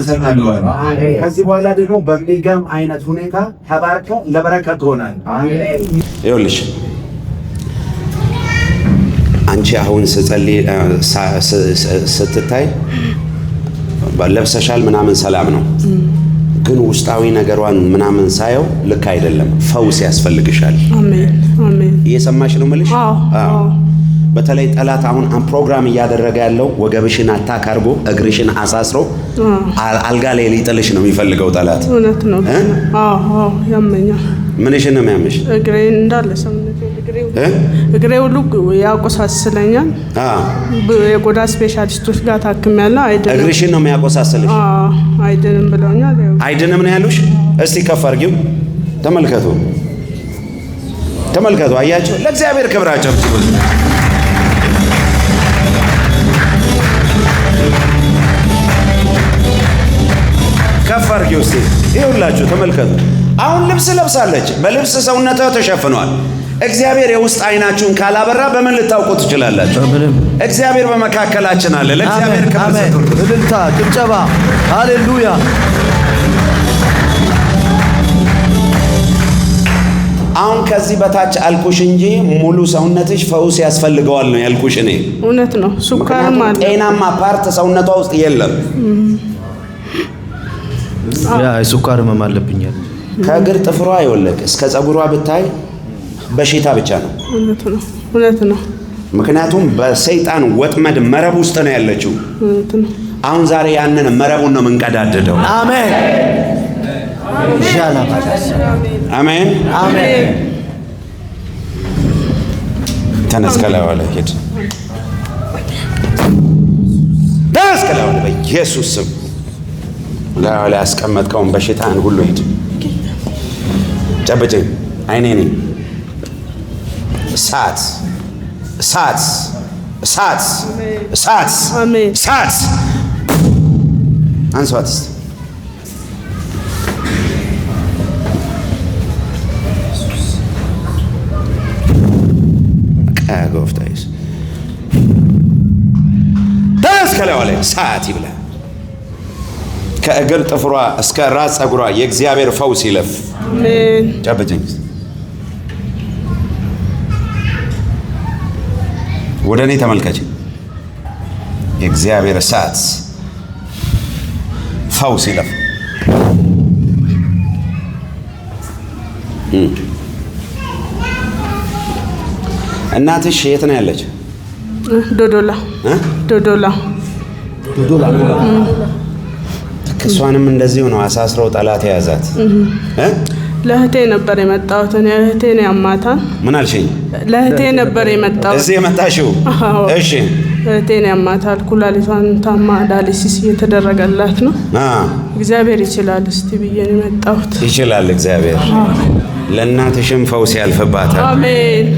Speaker 6: ሰጥቷል። ከዚህ በኋላ ደግሞ በሚገርም አይነት ሁኔታ ተባርከው ለበረከት ትሆናለህ።
Speaker 1: ይኸውልሽ አንቺ አሁን ስትታይ ለብሰሻል ምናምን ሰላም ነው፣ ግን ውስጣዊ ነገሯን ምናምን ሳየው ልክ አይደለም። ፈውስ ያስፈልግሻል። አሜን አሜን። እየሰማሽ ነው የምልሽ? አዎ። በተለይ ጠላት አሁን ፕሮግራም እያደረገ ያለው ወገብሽን አታክ አድርጎ እግርሽን አሳስሮ አልጋ ላይ ሊጥልሽ ነው የሚፈልገው ጠላት። እውነት ነው። አዎ ያመኛል። ምንሽን ነው የሚያምሽ?
Speaker 4: እግሬን እንዳለ ሰውነቴ እግሬ ሁሉ ያቆሳስለኛል። የቆዳ ስፔሻሊስቶች ጋር ታክሜያለሁ። አይደለም።
Speaker 1: እግርሽን ነው የሚያቆሳስልሽ?
Speaker 4: አይደለም ብለውኛል።
Speaker 1: አይደለም ነው ያሉሽ? እስቲ ከፍ አድርጊው። ተመልከቱ፣ ተመልከቱ። አያቸው። ለእግዚአብሔር ክብር አጨብጭቡ። ከፍ አድርጊው እስቲ። ይኸውላችሁ ተመልከቱ። አሁን ልብስ ለብሳለች። በልብስ ሰውነቷ ተሸፍኗል። እግዚአብሔር የውስጥ አይናችሁን ካላበራ በምን ልታውቁ ትችላላችሁ? እግዚአብሔር በመካከላችን አለ። ለእግዚአብሔር ክብር ስጡ።
Speaker 10: እልልታ፣ ጭብጨባ። ሃሌሉያ።
Speaker 1: አሁን ከዚህ በታች አልኩሽ እንጂ ሙሉ ሰውነትሽ ፈውስ ያስፈልገዋል ነው ያልኩሽ እኔ።
Speaker 4: እውነት ነው። ሱካርም አለ።
Speaker 1: ጤናማ ፓርት ሰውነቷ ውስጥ የለም።
Speaker 10: ሱካር ህመም አለብኛል።
Speaker 1: ከእግር ጥፍሯ ይወለቅ እስከ ጸጉሯ ብታይ በሽታ ብቻ ነው።
Speaker 4: እውነት ነው። እውነት ነው።
Speaker 1: ምክንያቱም በሰይጣን ወጥመድ መረብ ውስጥ ነው ያለችው።
Speaker 4: እውነት ነው።
Speaker 1: አሁን ዛሬ ያንን መረቡን ነው የምንቀዳድደው።
Speaker 10: አሜን። ኢንሻአላህ።
Speaker 1: አሜን
Speaker 10: አሜን።
Speaker 1: ተነስ ከላዩ ላይ ሂድ። ተነስ ከላዩ ላይ በኢየሱስ ስም ላዩ ላይ ያስቀመጥከውን በሽታን ሁሉ ሂድ። ጨብጭኝ። አይኔ ነኝ። እሳት እሳት እሳት እሳት እሳት። አንሷት እስቲ። ቀጎፍታይስ ተነስ ከላዩ ላይ እሳት ይብላ። ከእግር ጥፍሯ እስከ ራስ ጸጉሯ የእግዚአብሔር ፈውስ ይለፍ። አሜን። ጨብጭኝ። ወደ እኔ ተመልከች። የእግዚአብሔር እሳት ፈውስ ይለፍ። እናትሽ የት ነው ያለች?
Speaker 4: ዶዶላ ዶዶላ
Speaker 6: ዶዶላ
Speaker 1: እሷንም እንደዚሁ ነው አሳስረው ጠላት የያዛት።
Speaker 4: ለእህቴ ነበር የመጣሁት። እህቴ ነው ያማታል።
Speaker 1: ምን አልሽኝ?
Speaker 4: ለእህቴ ነበር የመጣሁት።
Speaker 1: እዚህ የመጣሽው? እሺ።
Speaker 4: እህቴ ነው ያማታል። ኩላሊቷን ታማ ዳያሊሲስ እየተደረገላት ነው። እግዚአብሔር ይችላል እስቲ ብዬ ነው የመጣሁት።
Speaker 1: ይችላል እግዚአብሔር። ለእናትሽም ፈውስ ያልፍባታል።
Speaker 4: አሜን።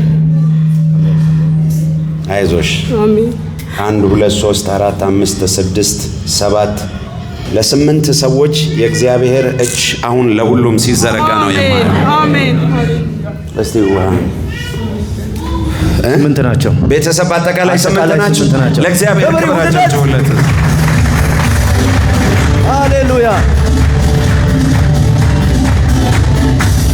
Speaker 1: አይዞሽ።
Speaker 4: አሜን።
Speaker 1: 1 2 3 4 5 6 7 ለ8 ሰዎች የእግዚአብሔር እጅ አሁን ለሁሉም ሲዘረጋ ነው የማየው።
Speaker 4: አሜን።
Speaker 1: እስቲ
Speaker 10: ስምንት ናቸው።
Speaker 1: ቤተሰብ በአጠቃላይ 8 ናቸው። ለእግዚአብሔር ክብራቸውለት።
Speaker 10: ሃሌሉያ።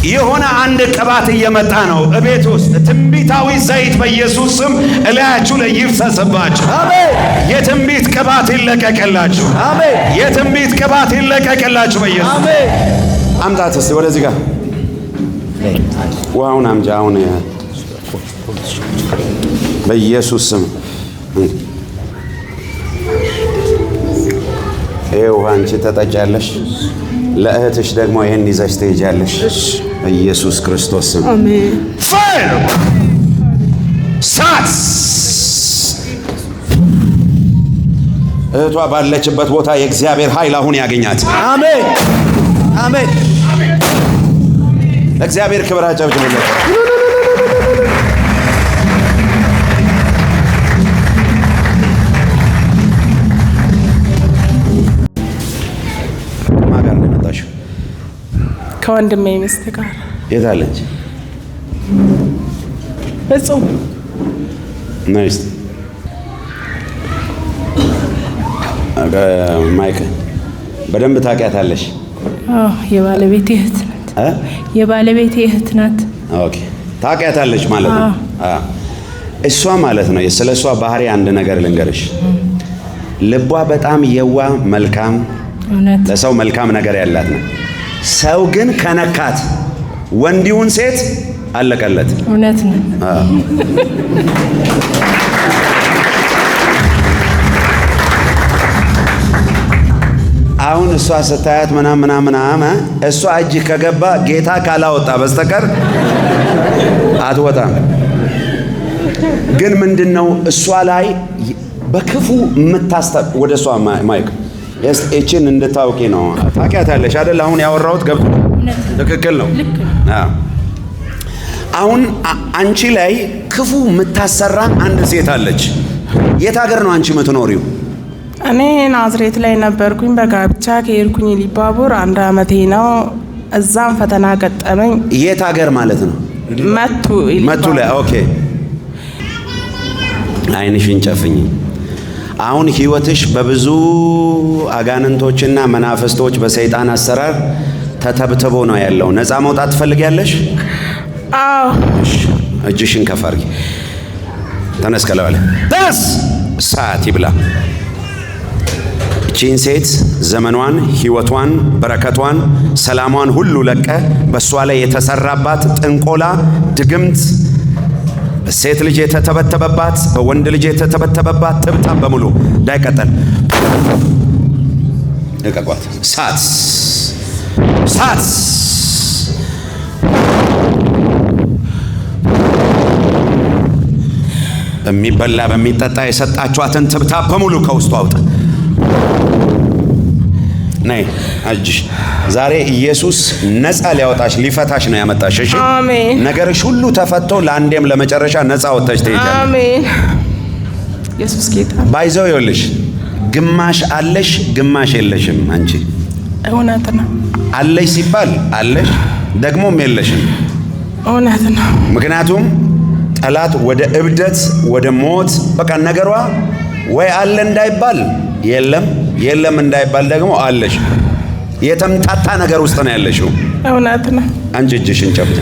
Speaker 1: የሆነ አንድ ቅባት እየመጣ ነው እቤት ውስጥ። ትንቢታዊ ዘይት በኢየሱስ ስም እላያችሁ ላይ ይፍሰስባችሁ።
Speaker 10: አሜን።
Speaker 1: የትንቢት ቅባት ይለቀቅላችሁ።
Speaker 10: አሜን።
Speaker 1: የትንቢት ቅባት ይለቀቅላችሁ በኢየሱስ።
Speaker 10: አሜን።
Speaker 1: አምጣት እስቲ ወደዚህ ጋር ውሃውን አምጪ። አሁን በኢየሱስ ስም ይሄ ውሃ አንቺ ተጠጫለሽ። ለእህትሽ ደግሞ ይሄን ይዘሽ ትሄጃለሽ። በኢየሱስ ክርስቶስ ስም
Speaker 4: አሜን።
Speaker 1: ፋይር ሳት እህቷ ባለችበት ቦታ የእግዚአብሔር ኃይል አሁን ያገኛት።
Speaker 10: አሜን። አሜን።
Speaker 1: ለእግዚአብሔር ክብር አጨብጭቡለት። ማን ጋር ነው የመጣሽው?
Speaker 4: ከወንድሜ ሚስት ጋር።
Speaker 1: የት አለች?
Speaker 4: እጹብ
Speaker 1: ነይስ ማይክ በደንብ ታውቂያታለሽ?
Speaker 2: የባለቤቴ እህት ናት። የባለቤቴ እህት ናት።
Speaker 1: ኦኬ ታውቂያታለች ማለት ነው። እሷ ማለት ነው። ስለ እሷ ባህሪ አንድ ነገር ልንገርሽ። ልቧ በጣም የዋ መልካም፣ ለሰው መልካም ነገር ያላት ነው። ሰው ግን ከነካት ወንዲውን ሴት አለቀለት።
Speaker 2: እውነት ነው።
Speaker 1: አሁን እሷ ስታያት ምናምን እሷ እጅ ከገባ ጌታ ካላወጣ በስተቀር አትወጣም። ግን ምንድነው እሷ ላይ በክፉ ወደ እሷ ማይክ እቺን እንድታውቂ ነው። ታውቂያታለሽ አይደል? አሁን ያወራሁት ገብቶ ትክክል ነው። አሁን አንቺ ላይ ክፉ የምታሰራ አንድ ሴት አለች። የት ሀገር ነው አንቺ የምትኖሪው?
Speaker 4: እኔ ናዝሬት ላይ ነበርኩኝ። በጋብቻ ከሄድኩኝ ሊባቡር 1 ዓመቴ ነው። እዛም ፈተና ገጠመኝ።
Speaker 1: የት ሀገር ማለት ነው? መቱ ላይ። ኦኬ አይንሽን ጨፍኝ። አሁን ህይወትሽ በብዙ አጋንንቶችና መናፍስቶች በሰይጣን አሰራር ተተብትቦ ነው ያለው። ነፃ መውጣት ትፈልጊያለሽ?
Speaker 4: አዎ።
Speaker 1: እጅሽን ከፍ አድርጊ። ተነስ ከለበለ ተነስ። ሰዓት ይብላ። እቺን ሴት ዘመኗን፣ ህይወቷን፣ በረከቷን፣ ሰላሟን ሁሉ ለቀ በእሷ ላይ የተሰራባት ጥንቆላ፣ ድግምት፣ በሴት ልጅ የተተበተበባት፣ በወንድ ልጅ የተተበተበባት ትብታብ በሙሉ እንዳይቀጠል ልቀቋት። ሳት ሳት በሚበላ በሚጠጣ የሰጣችኋትን ትብታብ በሙሉ ከውስጡ አውጣ። ነይ እጅሽ። ዛሬ ኢየሱስ ነፃ ሊያወጣሽ ሊፈታሽ ነው ያመጣሽ። እሺ፣
Speaker 4: አሜን።
Speaker 1: ነገርሽ ሁሉ ተፈቶ ለአንዴም ለመጨረሻ ነፃ ወጥተሽ ትሄጃለሽ።
Speaker 4: አሜን። ኢየሱስ ጌታ።
Speaker 1: ባይዘው ይኸውልሽ፣ ግማሽ አለሽ፣ ግማሽ የለሽም። አንቺ
Speaker 4: እውነት ነው።
Speaker 1: አለሽ ሲባል አለሽ፣ ደግሞም የለሽም።
Speaker 4: እውነት ነው።
Speaker 1: ምክንያቱም ጠላት ወደ እብደት ወደ ሞት በቃ ነገሯ ወይ አለ እንዳይባል የለም፣ የለም እንዳይባል ደግሞ አለሽ። የተምታታ ነገር ውስጥ ነው ያለሽው።
Speaker 4: እውነት ነው።
Speaker 1: አንቺ እጅሽን ጨብጥ።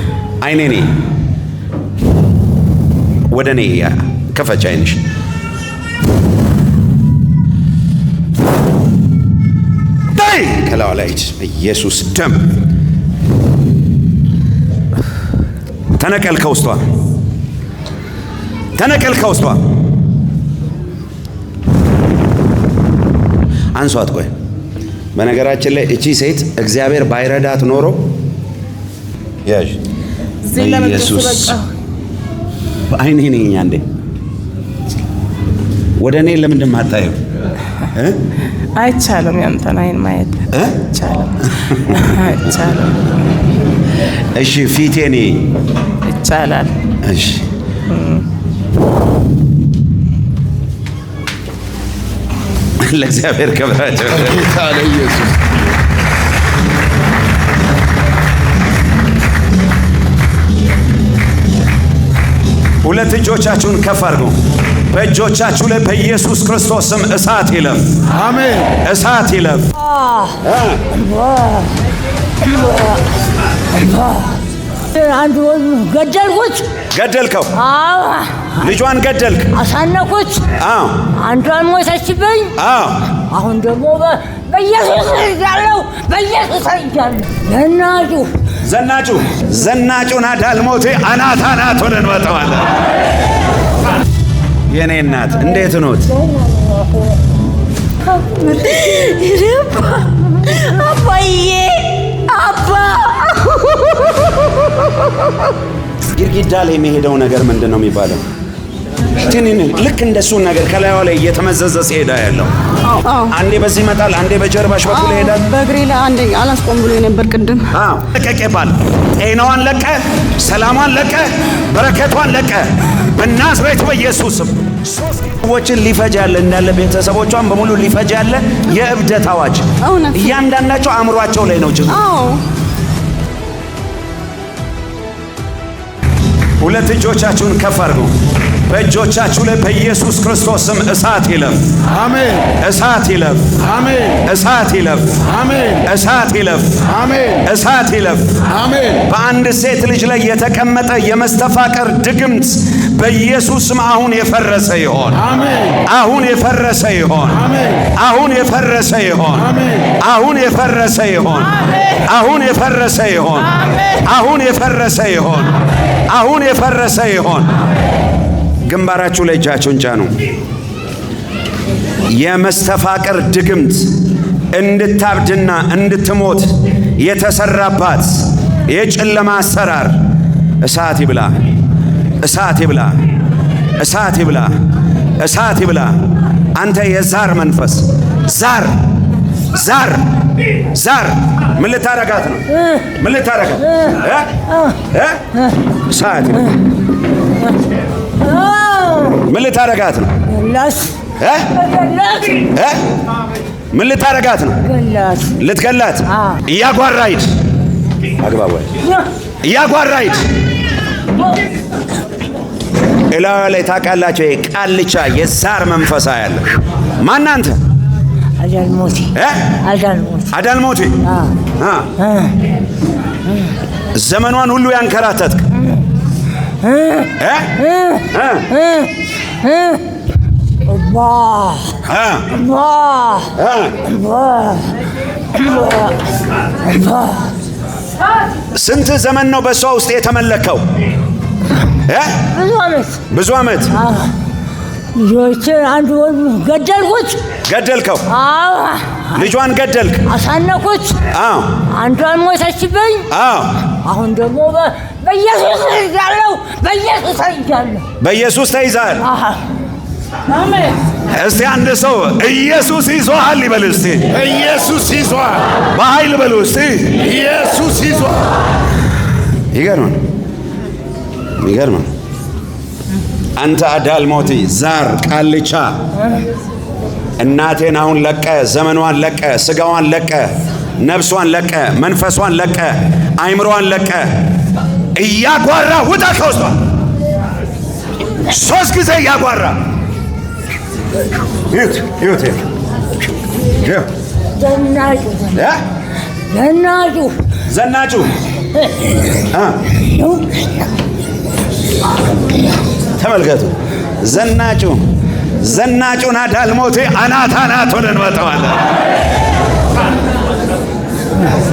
Speaker 1: አይኔ ነኝ ወደ እኔ ከፈች አይንሽ። ዳይ ከላዋ ላይ ኢየሱስ ደም ተነቀል ከውስጧ ተነቀል ከውስጧ አንሷት። ቆይ በነገራችን ላይ እቺ ሴት እግዚአብሔር ባይረዳት ኖሮ ያዥ ኢየሱስ በአይኔ ነኝ አንዴ ወደ እኔ ለምንድን ማታየው?
Speaker 4: አይቻልም ያንተን አይን ማየት አይቻልም። አይቻልም።
Speaker 1: እሺ ፊቴኔ
Speaker 4: ይቻላል።
Speaker 1: እሺ ለእግዚአብሔር ክብራቸው ጌታ ለኢየሱስ ሁለት እጆቻችሁን ከፍ አድርጉ። በእጆቻችሁ ላይ በኢየሱስ ክርስቶስ ስም እሳት ይለፍ።
Speaker 6: አሜን።
Speaker 1: እሳት ይለፍ።
Speaker 5: አንዱ ገደልኩት።
Speaker 1: ገደልከው?
Speaker 5: አዎ።
Speaker 1: ልጇን ገደልክ?
Speaker 5: አሳነኩት።
Speaker 1: አዎ።
Speaker 5: አንዷን ሞተችብኝ።
Speaker 1: አዎ።
Speaker 5: አሁን ደግሞ በኢየሱስ እያለሁ በኢየሱስ እያለሁ
Speaker 1: ዘናጩን አዳልሞቴ አናት አናቱን እንወጣዋለን። የኔ እናት እንዴት ኖት?
Speaker 5: አባዬ አባ
Speaker 1: ግድግዳ ላይ የሚሄደው ነገር ምንድን ነው የሚባለው? ትንን ልክ እንደሱ ነገር ከላዩ ላይ እየተመዘዘ ሲሄዳ ያለው አንዴ በዚህ ይመጣል፣ አንዴ በጀርባሽ በኩል ይሄዳል።
Speaker 4: በእግሬ ላይ አንዴ አላስቆም ብሎ የነበር ቅድም።
Speaker 1: ለቀቀባል። ጤናዋን ለቀ፣ ሰላሟን ለቀ፣ በረከቷን ለቀ በናዝሬቱ በኢየሱስ ስም። ሰዎችን ሊፈጅ ያለ እንዳለ ቤተሰቦቿን በሙሉ ሊፈጅ ያለ የእብደት አዋጅ እያንዳንዳቸው አእምሯቸው ላይ ነው ችግሩ። ሁለት እጆቻችሁን ከፍ አድርጉ። በእጆቻችሁ ላይ በኢየሱስ ክርስቶስ ስም እሳት ይለፍ።
Speaker 6: አሜን።
Speaker 1: እሳት ይለፍ።
Speaker 6: አሜን።
Speaker 1: እሳት ይለፍ።
Speaker 6: አሜን።
Speaker 1: እሳት ይለፍ።
Speaker 6: አሜን።
Speaker 1: እሳት ይለፍ።
Speaker 6: አሜን።
Speaker 1: በአንድ ሴት ልጅ ላይ የተቀመጠ የመስተፋቀር ድግምት በኢየሱስ ስም አሁን የፈረሰ ይሆን።
Speaker 6: አሜን።
Speaker 1: አሁን የፈረሰ ይሆን።
Speaker 6: አሜን።
Speaker 1: አሁን የፈረሰ ይሆን።
Speaker 6: አሜን።
Speaker 1: አሁን የፈረሰ ይሆን። አሁን የፈረሰ ይሆን። አሁን የፈረሰ ይሆን። አሁን የፈረሰ ይሆን። ግንባራችሁ ላይ እጃችሁን ጫኑ። የመስተፋቀር ድግምት እንድታብድና እንድትሞት የተሰራባት የጨለማ አሰራር እሳት ይብላ፣ እሳት ይብላ፣ እሳት ይብላ፣ እሳት ይብላ። አንተ የዛር መንፈስ ዛር ዛር ዛር ምን ልታረጋት ነው? ምን ልታረጋት? እሳት ምን ልታረጋት ነው? ምን ልታረጋት ነው? ልትገላት። እያጓራ ሂድ፣ አግባባ እያጓራ ሂድ። እላዋ ላይ ታውቃላችሁ፣ ቃልቻ የዛር መንፈሳ ያለ ማን? አንተ
Speaker 5: አዳልሞቴ
Speaker 1: አዳልሞቴ ዘመኗን ሁሉ ያንከራተትክ ስንት ዘመን ነው በሷ ውስጥ የተመለከው? ብዙ ዓመት።
Speaker 5: ልጆችን አንዱ ገደልኩት።
Speaker 1: ገደልከው? ልጇን ገደልክ?
Speaker 5: አሳነኩት። አንዷን ሞተችብኝ። አሁን ደግሞ በኢየሱስ ተይዛለሁ። በኢየሱስ ተይዛለሁ።
Speaker 1: በኢየሱስ ተይዛል። እስቲ አንድ ሰው ኢየሱስ ይዟል ይበል። እስቲ
Speaker 6: ኢየሱስ ይዟል።
Speaker 1: በኃይል በሉ እስቲ
Speaker 6: ኢየሱስ ይዟል።
Speaker 1: ይገርማል፣ ይገርማል። አንተ አዳልሞቲ ዛር ቃልቻ እናቴን አሁን ለቀ፣ ዘመኗን ለቀ፣ ስጋዋን ለቀ፣ ነፍሷን ለቀ፣ መንፈሷን ለቀ፣ አይምሮዋን ለቀ። እያጓራ ውጣ ከውስጧ። 3 ጊዜ እያጓራ ዘናጩ ተመልከቱ። ዘናጩን አዳልሞቴ አናት አናቱን እንመጣዋለን።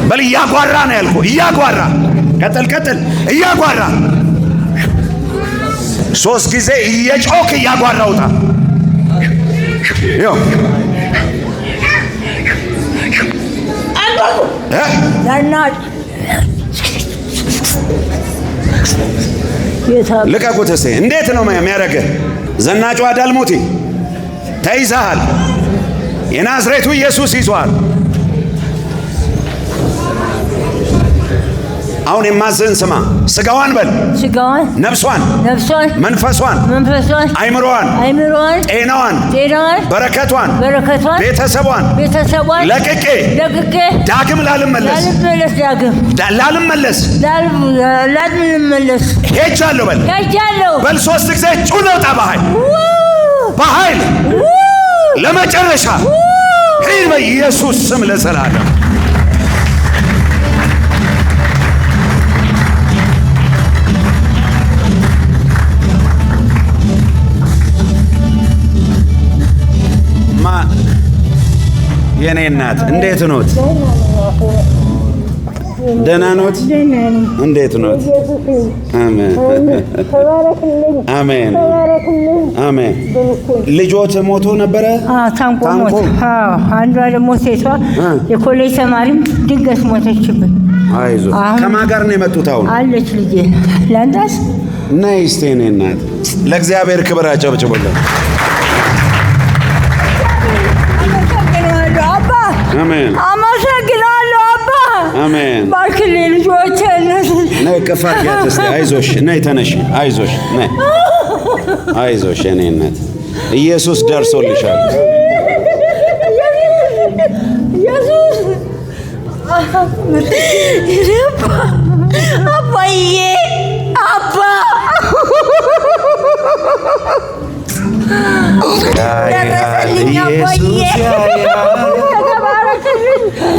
Speaker 1: በል እያጓራ ነው ያልኩ። እያጓራ ቀጥል እያጓራ 3 ጊዜ እየጮክ እያጓራ ውጣ። ይኸው ልቀቁት እስቲ። እንዴት ነው የሚያደርግህ? ዘናጩ አዳልሞቲ ተይዘሃል። የናዝሬቱ ኢየሱስ ይዟል። አሁን የማዝህን ስማ። ስጋዋን በል፣
Speaker 5: ስጋዋን፣
Speaker 1: ነፍሷን፣ መንፈሷን፣ አይምሮዋን፣ ጤናዋን፣ በረከቷን፣ ቤተሰቧን ለቅቄ ዳግም ላልመለስ ሄጃለሁ በል 3 ጊዜ ጩኸት ውጣ። በኃይል ለመጨረሻ ሂድ በኢየሱስ ስም ለዘላለም። የኔ እናት እንዴት ኖት? ደህና ኖት? እንዴት ኖት? አሜን አሜን። ልጆት ሞቶ ነበረ?
Speaker 5: ታንቆ ሞተ። አንዷ ደግሞ ሴቷ የኮሌጅ ተማሪም ድንገት ሞተችብን።
Speaker 1: አይዞ። ከማን ጋር ነው የመጡት? አሁን
Speaker 5: አለች ልጄ ላንዳስ
Speaker 1: ነይ እስቲ የኔ እናት። ለእግዚአብሔር ክብር አጨብጭቡለት። አሜን።
Speaker 5: አመሰግናለሁ አባ።
Speaker 1: አሜን።
Speaker 5: ባርክልኝ ልጆቼን።
Speaker 1: ነይ ቅፋት ያትስ። አይዞሽ፣ ነይ ተነሽ። አይዞሽ፣ ነይ። አይዞሽ የኔ እናት፣ ኢየሱስ ደርሶልሻል።
Speaker 5: ኢየሱስ አባዬ፣ አባ ደረሰልኝ አባዬ።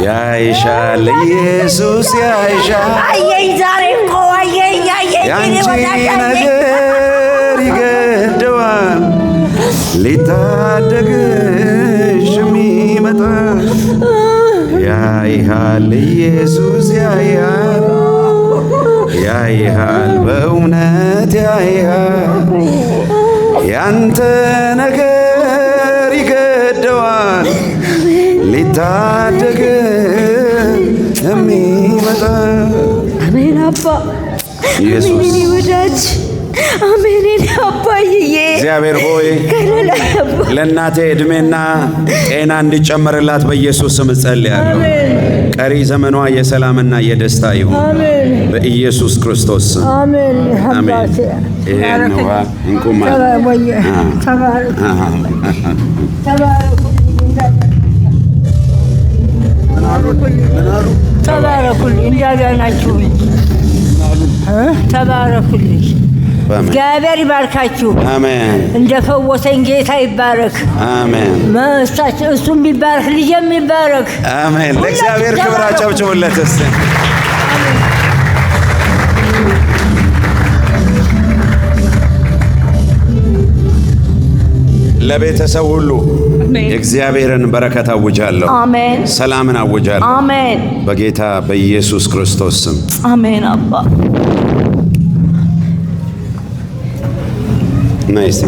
Speaker 1: ያይሻል ኢየሱስ ያይሻል።
Speaker 5: አየኝ ዛሬ እኮ አየኝ
Speaker 1: ያንቺ ነገር ይገደዋል ሊታደግሽ የሚመጣ ያይሃል ኢየሱስ ያይሃል በእውነት ያይሃል ያንተ ነገር ይገደዋል ሊታደግ የሚመጣ።
Speaker 7: አሜን አባ፣ አሜን ወዳጅ፣ አሜን አባዬ።
Speaker 1: እግዚአብሔር ሆይ ለእናቴ ዕድሜና ጤና እንዲጨመርላት በኢየሱስ ስም ጸልያለሁ። ቀሪ ዘመኗ የሰላምና የደስታ ይሁን በኢየሱስ ክርስቶስ ስም አሜን። ይሄን ውሃ እንቁማ
Speaker 5: ተባረኩልኝ። እንዳዳናችሁኝ ተባረኩልኝ። እግዚአብሔር ይባርካችሁ።
Speaker 1: አሜን።
Speaker 5: እንደ ፈወሰኝ ጌታ ይባረክ።
Speaker 1: አሜን።
Speaker 5: እሱም ቢባረክ ልጄም ይባረክ።
Speaker 1: አሜን። ለእግዚአብሔር ክብር አጨብጭቡለት እስቲ። ለቤተሰብ ሁሉ የእግዚአብሔርን በረከት አውጃለሁ።
Speaker 7: አሜን።
Speaker 1: ሰላምን አውጃለሁ።
Speaker 7: አሜን።
Speaker 1: በጌታ በኢየሱስ ክርስቶስ ስም
Speaker 7: አሜን። አባ
Speaker 1: ናይስ።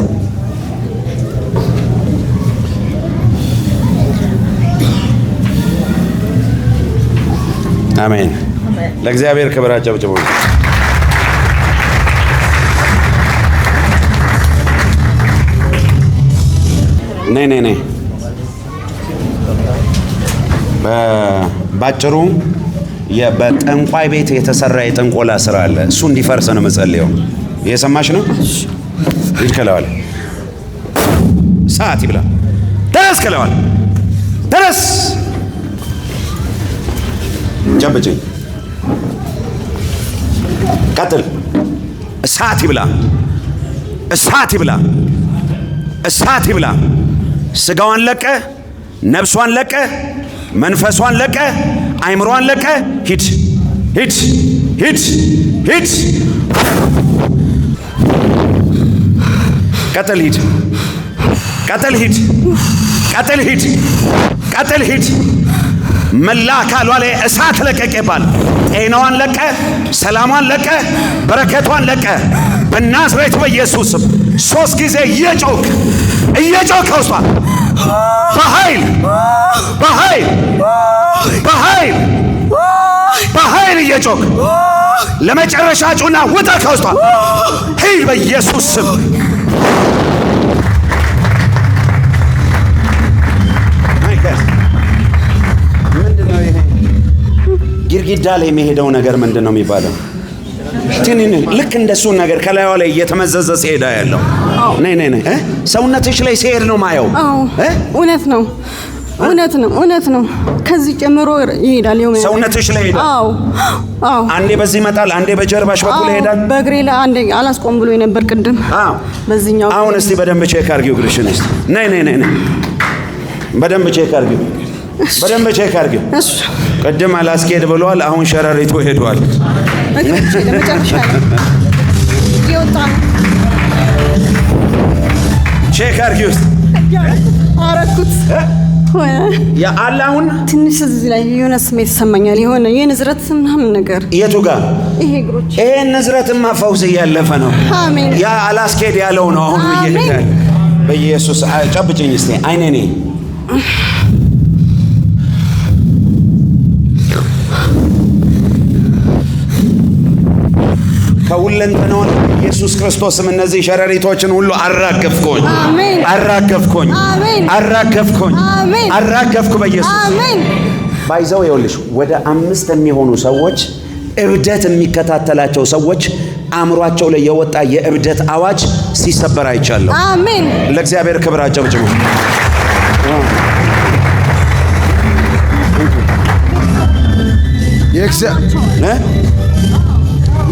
Speaker 1: አሜን። ለእግዚአብሔር ክብር አጨብጭቡ። ነይ ባጭሩ በጠንቋይ ቤት የተሰራ የጥንቆላ ስራ አለ። እሱ እንዲፈርስ ነው መጸለየው። እየሰማሽ ነው? ሂድ ከለዋል። ሰዓት ይብላ። ተነስ ከለዋል። ተነስ። ጨብጭኝ። ቀጥል። እሳት ይብላ። እሳት ይብላ። እሳት ይብላ። ስጋዋን ለቀ፣ ነፍሷን ለቀ፣ መንፈሷን ለቀ፣ አይምሮዋን ለቀ። ሂድ ሂድ ሂድ ሂድ። ቀጥል። ሂድ። ቀጥል። ሂድ። ቀጥል። ሂድ። ቀጥል። ሂድ። መላ አካሏ ላይ እሳት ለቀቅ ይባል። ጤናዋን ለቀ፣ ሰላሟን ለቀ፣ በረከቷን ለቀ። በናዝሬቱ በኢየሱስ ስም 3 ጊዜ እየጮክ ከውስጧ በኃይል እየጮክ ለመጨረሻ ጩና ውጣ ከውስጧ ሂድ በኢየሱስ ስም። ምንድነው ይሄ ግድግዳ ላይ የሚሄደው ነገር ምንድነው የሚባለው? ልክ እንደሱ ነገር ከላይዋ ላይ እየተመዘዘ ሲሄዳ ያለው ነይ ሰውነትሽ ላይ ሲሄድ ነው ማየው።
Speaker 11: እውነት ነው። ከዚህ ጨምሮ ይሄዳል።
Speaker 1: ሰውነትሽ ላይ ይሄዳል። አንዴ በዚህ ይመጣል፣ አንዴ በጀርባሽ በኩል ይሄዳል።
Speaker 11: በእግሬ ላይ አንዴ አላስቆም ብሎ የነበር ቅድም። በዚህኛው
Speaker 1: አሁን እስቲ በደንብ ቼክ አድርጊው እግርሽን። እስቲ ነይ በደንብ ቼክ አድርጊው። እሺ ቅድም አላስኬድ ብሏል፣ አሁን ሸረሪቱ ሄዷል።
Speaker 11: ለመጨረሻ ይወጣ
Speaker 1: ቼክ አድርጊው።
Speaker 11: አረኩት
Speaker 1: ያ አላሁን
Speaker 11: ትንሽ እዚህ ላይ የሆነ ስሜት ይሰማኛል። የሆነ የንዝረት ምናምን ነገር።
Speaker 1: የቱ ጋር?
Speaker 11: ይሄ እግሮች።
Speaker 1: ይሄ ንዝረትማ ፈውስ እያለፈ ነው።
Speaker 11: አሜን።
Speaker 1: ያ አላስኬድ ያለው ነው አሁን እየሄደ። በኢየሱስ ጨብጭኝ እስቲ አይኔ ከሁለንተናው ኢየሱስ ክርስቶስም እነዚህ ሸረሪቶችን ሁሉ አራገፍኩኝ። በኢየሱስ አሜን። ባይዘው ይኸውልሽ ወደ 5 የሚሆኑ ሰዎች እብደት የሚከታተላቸው ሰዎች አእምሯቸው ላይ የወጣ የእብደት አዋጅ ሲሰበር አይቻለሁ።
Speaker 11: አሜን።
Speaker 1: ለእግዚአብሔር ክብር አጨብጭቡ።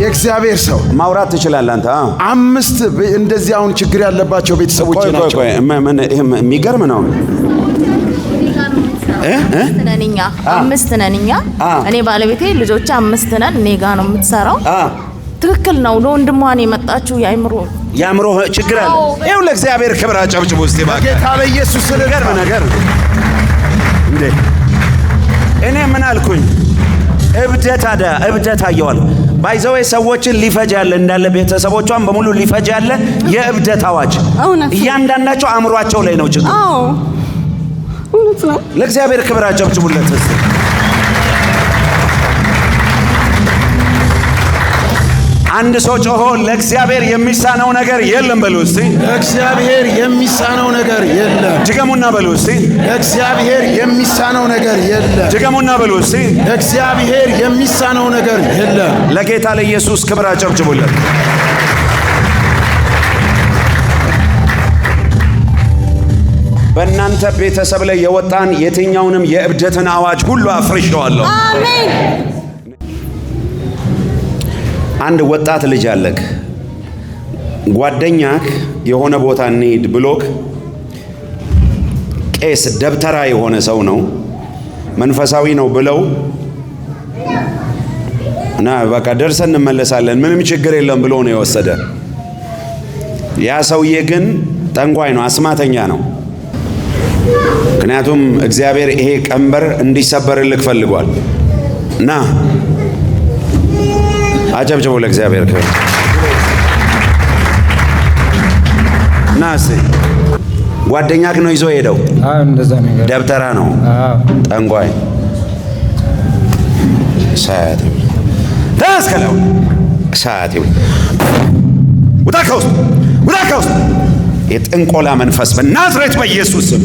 Speaker 6: የእግዚአብሔር ሰው
Speaker 1: ማውራት ትችላለህ አንተ።
Speaker 6: 5 እንደዚህ አሁን ችግር ያለባቸው ቤተሰቦች ናቸው።
Speaker 1: የሚገርም ነው።
Speaker 7: 5 ነን እኛ። እኔ ባለቤቴ ልጆች 5 ነን። እኔ ጋር ነው የምትሰራው። ትክክል ነው። ለወንድሟን የመጣችው
Speaker 1: የአእምሮ ችግር አለ። ይኸው ለእግዚአብሔር ክብር አጨብጭቡ እስቲ
Speaker 6: በጌታ ለኢየሱስ
Speaker 1: ገርም ነገር እንዴ! እኔ ምን አልኩኝ? እብደት አየዋል። ባይዘው ሰዎችን ሊፈጅ ያለ እንዳለ ቤተሰቦቿን በሙሉ ሊፈጅ ያለ የእብደት አዋጅ እያንዳንዳቸው አእምሯቸው ላይ ነው ችግር።
Speaker 11: እውነት ነው።
Speaker 1: ለእግዚአብሔር ክብር አጨብጭቡለት እስቲ። አንድ ሰው ጮሆ ለእግዚአብሔር የሚሳነው ነገር የለም በሉ እስቲ።
Speaker 6: ለእግዚአብሔር የሚሳነው ነገር የለም።
Speaker 1: ድገሙና በሉ እስቲ።
Speaker 6: ለእግዚአብሔር የሚሳነው ነገር የለም።
Speaker 1: ድገሙና በሉ እስቲ።
Speaker 6: ለእግዚአብሔር የሚሳነው ነገር የለም።
Speaker 1: ለጌታ ለኢየሱስ ክብር አጨብጭቡለት። በእናንተ ቤተሰብ ላይ የወጣን የትኛውንም የእብደትን አዋጅ ሁሉ አፍርሼዋለሁ።
Speaker 11: አሜን።
Speaker 1: አንድ ወጣት ልጅ አለክ፣ ጓደኛክ የሆነ ቦታ እንሂድ ብሎክ፣ ቄስ ደብተራ የሆነ ሰው ነው መንፈሳዊ ነው ብለው እና በቃ ደርሰን እንመለሳለን ምንም ችግር የለም ብሎ ነው የወሰደ። ያ ሰውዬ ግን ጠንቋይ ነው፣ አስማተኛ ነው። ምክንያቱም እግዚአብሔር ይሄ ቀንበር እንዲሰበርልክ ፈልጓል። እና አጨብጭቡ ለእግዚአብሔር ክብር። ናስ ጓደኛክ ነው ይዞ ሄደው።
Speaker 12: እንደዛ ነገር
Speaker 1: ደብተራ ነው፣ ጠንቋይ ሳያት ተስከለው ሳያት ውጣ ከውስጥ የጥንቆላ መንፈስ በናዝሬት በኢየሱስ ስም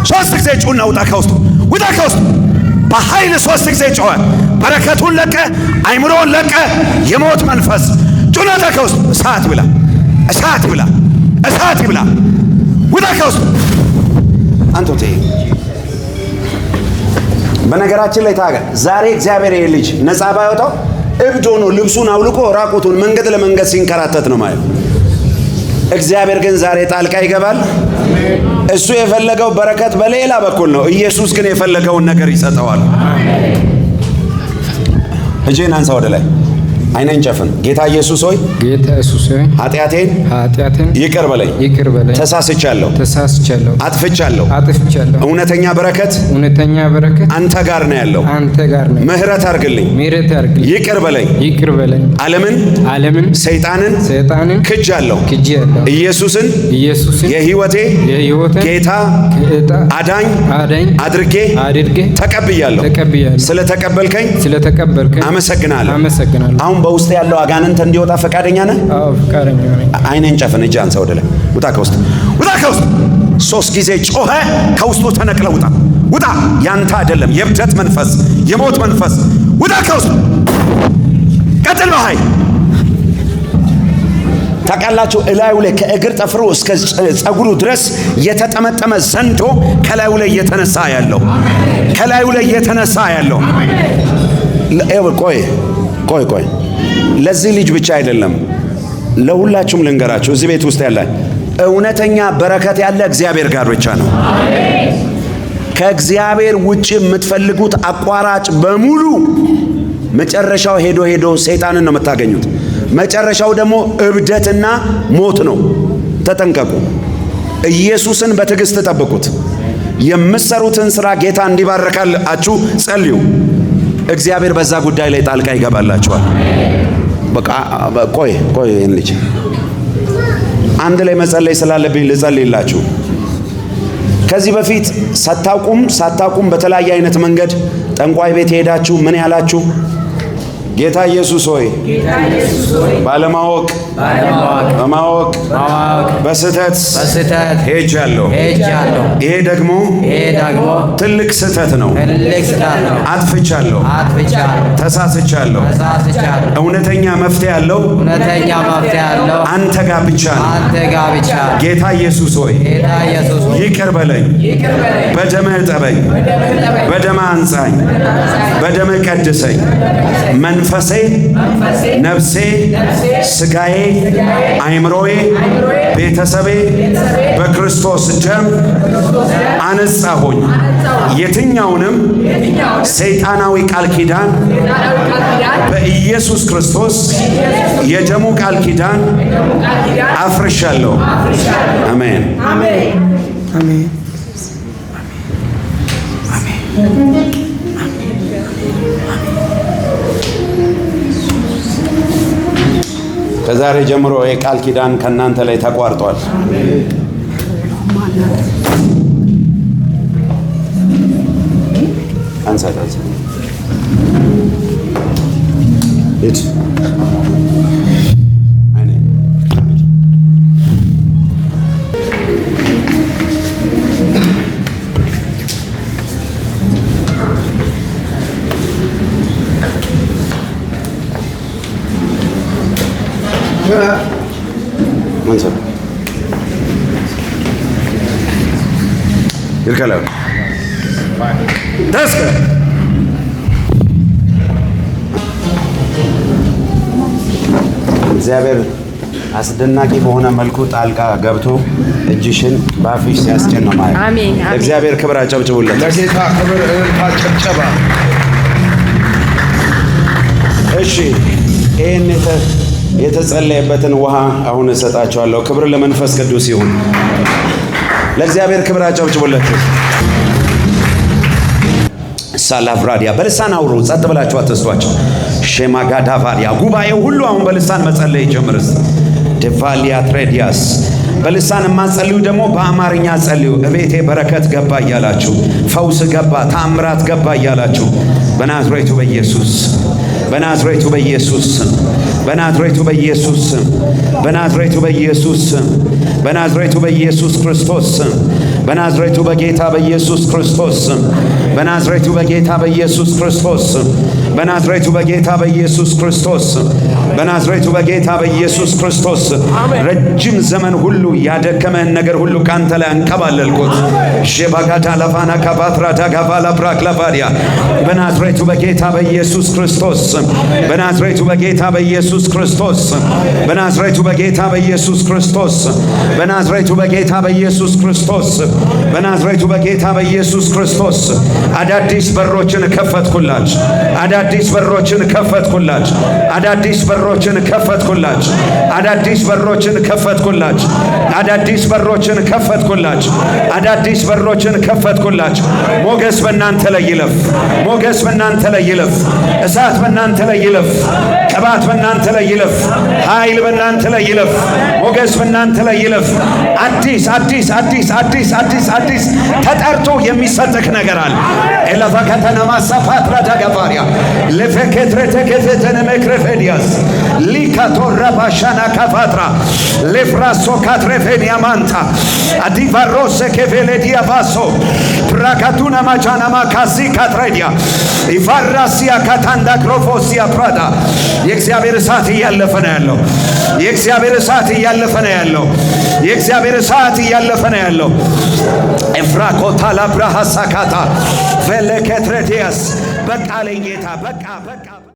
Speaker 1: 3 ጊዜ ጩና ውጣ ከውስጥ በኃይል 3 ጊዜ ጮኸ። በረከቱን ለቀ፣ አይምሮውን ለቀ። የሞት መንፈስ ጩና ከውስጥ እሳት ይብላ፣ ውጣ ከውስጥ አንተ። በነገራችን ላይ ታገ ዛሬ እግዚአብሔር ይሄ ልጅ ነፃ ባይወጣው እብድ ሆኖ ልብሱን አውልቆ ራቁቱን መንገድ ለመንገድ ሲንከራተት ነው ማለት። እግዚአብሔር ግን ዛሬ ጣልቃ ይገባል። እሱ የፈለገው በረከት በሌላ በኩል ነው። ኢየሱስ ግን የፈለገውን ነገር ይሰጠዋል። እጄን አንሳ ወደ ላይ። አይነን ጨፍን። ጌታ ኢየሱስ ሆይ
Speaker 12: ጌታ ኢየሱስ ሆይ ኃጢአቴን ይቅር በለኝ
Speaker 1: ተሳስቻለሁ አጥፍቻለሁ እውነተኛ በረከት አንተ ጋር ነው ያለው ምህረት አርግልኝ ይቅር በለኝ ዓለምን ሰይጣንን ክጃለሁ ኢየሱስን የህይወቴ ጌታ አዳኝ አድርጌ ተቀብያለሁ ስለተቀበልከኝ አመሰግናለሁ አሁን በውስጥ ያለው አጋንንት እንዲወጣ ፈቃደኛ ነህ?
Speaker 12: አዎ ፈቃደኛ ነኝ።
Speaker 1: አይነን ጨፍን እጅ አንሳ ወደ ላይ ውጣ ከውስጥ 3 ጊዜ ጮኸ ከውስጡ ተነቅለ ውጣ ያንተ አይደለም የብደት መንፈስ የሞት መንፈስ ውጣ ከውስጥ ቀጥል በኃይል ታውቃላችሁ እላዩ ላይ ከእግር ጠፍሮ እስከ ጸጉሩ ድረስ የተጠመጠመ ዘንዶ ከላዩ ላይ የተነሳ ያለው ቆይ ለዚህ ልጅ ብቻ አይደለም ለሁላችሁም ልንገራችሁ እዚህ ቤት ውስጥ ያለ እውነተኛ በረከት ያለ እግዚአብሔር ጋር ብቻ ነው ከእግዚአብሔር ውጪ የምትፈልጉት አቋራጭ በሙሉ መጨረሻው ሄዶ ሰይጣንን ነው የምታገኙት መጨረሻው ደግሞ እብደትና ሞት ነው ተጠንቀቁ ኢየሱስን በትዕግስት ተጠብቁት የምትሰሩትን ስራ ጌታ እንዲባርካችሁ ጸልዩ እግዚአብሔር በዛ ጉዳይ ላይ ጣልቃ ይገባላችኋል በቃ ቆይ እንልጅ አንድ ላይ መጸለይ ስላለብኝ ልጸልይላችሁ ከዚህ በፊት ሳታውቁም በተለያየ አይነት መንገድ ጠንቋይ ቤት ሄዳችሁ ምን ያላችሁ ጌታ ኢየሱስ ሆይ ባለማወቅ በማወቅ በስተት ሄጃለሁ ይሄ ደግሞ ትልቅ ስተት ነው አጥፍቻለሁ ተሳስቻለሁ እውነተኛ መፍትሄ ያለው አንተ ጋር ብቻ ነው ጌታ ኢየሱስ ሆይ ይቅር በለኝ በደምህ እጠበኝ በደምህ አንጻኝ በደምህ ቀድሰኝ መንፈሴ ነፍሴ ስጋዬ አይምሮዬ ቤተሰቤ በክርስቶስ ደም አነጻሁኝ የትኛውንም ሰይጣናዊ ቃል ኪዳን በኢየሱስ ክርስቶስ የደሙ ቃል ኪዳን አፍርሻለሁ አሜን ከዛሬ ጀምሮ የቃል ኪዳን ከናንተ ላይ ተቋርጧል አንሳታች منصب الكلام تسكت እግዚአብሔር አስደናቂ በሆነ መልኩ ጣልቃ ገብቶ እጅሽን ባፍሽ ሲያስጨን ነው ማለት አሜን እግዚአብሔር ክብር አጨብጭቡለት ለጌታ ክብር ታጨብጨባ እሺ ይሄን የተጸለየበትን ውሃ አሁን እሰጣቸዋለሁ ክብር ለመንፈስ ቅዱስ ይሁን ለእግዚአብሔር ክብር አጨብጭቡለት ሳላፍራዲያ በልሳን አውሩ ጸጥ ብላችሁ አትስቷቸው ሼማጋዳቫዲያ ጉባኤው ሁሉ አሁን በልሳን መጸለይ ጀምርስ ዴቫሊያ ትሬዲያስ በልሳን ማጸልዩ ደግሞ በአማርኛ ጸልዩ እቤቴ በረከት ገባ እያላችሁ ፈውስ ገባ ታምራት ገባ እያላችሁ በናዝሬቱ በኢየሱስ በናዝሬቱ በኢየሱስ በናዝሬቱ በኢየሱስ በናዝሬቱ በኢየሱስ በናዝሬቱ በኢየሱስ ክርስቶስ በናዝሬቱ በጌታ በኢየሱስ ክርስቶስ በናዝሬቱ በጌታ በኢየሱስ ክርስቶስ በናዝሬቱ በጌታ በኢየሱስ ክርስቶስ በናዝሬቱ በጌታ በኢየሱስ ክርስቶስ ረጅም ዘመን ሁሉ ያደከመን ነገር ሁሉ ካንተ ላይ አንከባለልኩት ሼባጋዳ ለፋና ካባትራ ዳጋባላ ብራክላባዲያ በናዝሬቱ በጌታ በኢየሱስ ክርስቶስ በናዝሬቱ በጌታ በኢየሱስ ክርስቶስ በናዝሬቱ በጌታ በኢየሱስ ክርስቶስ በናዝሬቱ በጌታ በኢየሱስ ክርስቶስ በናዝሬቱ በጌታ በኢየሱስ ክርስቶስ አዳዲስ በሮችን ከፈትኩላችሁ። አዳዲስ በሮችን ከፈትኩላችሁ። አዳዲስ በሮችን ከፈትኩላችሁ። አዳዲስ በሮችን ከፈትኩላችሁ። አዳዲስ በሮችን ከፈትኩላችሁ። አዳዲስ በሮችን ከፈትኩላችሁ። ሞገስ በእናንተ ላይ ይለፍ። ሞገስ በእናንተ ላይ ይለፍ። እሳት በእናንተ ላይ ይለፍ። ቅባት በእናንተ ላይ ይለፍ። ኃይል በእናንተ ላይ ይለፍ። ሞገስ በእናንተ ላይ ይለፍ። አዲስ አዲስ አዲስ አዲስ አዲስ አዲስ ተጠርቶ የሚሰጥክ ነገር አለ። ኤላፋ ከተና ማሳፋት ራዳጋፋሪያ ለፈከትረተ ከፈተነ መክረፈዲያስ ሊካቶራ ባሻና ካፋትራ ለፍራሶ ካትረፈኒያ ማንታ አዲቫሮሰ ከቬሌዲያ ባሶ ፕራካቱና ማቻና ማካሲ ካትሬዲያ ኢፋራሲያ ካታንዳ ክሮፎሲያ ፕራዳ የእግዚአብሔር እሳት እያለፈ ነው ያለው። የእግዚአብሔር እሳት እያለፈ ነው ያለው። የእግዚአብሔር እሳት እያለፈ ነው ያለው። ኤፍራኮታ ላብራሃ ሳካታ ቬለከትሬዲያስ በቃ ለኝ ጌታ በቃ በቃ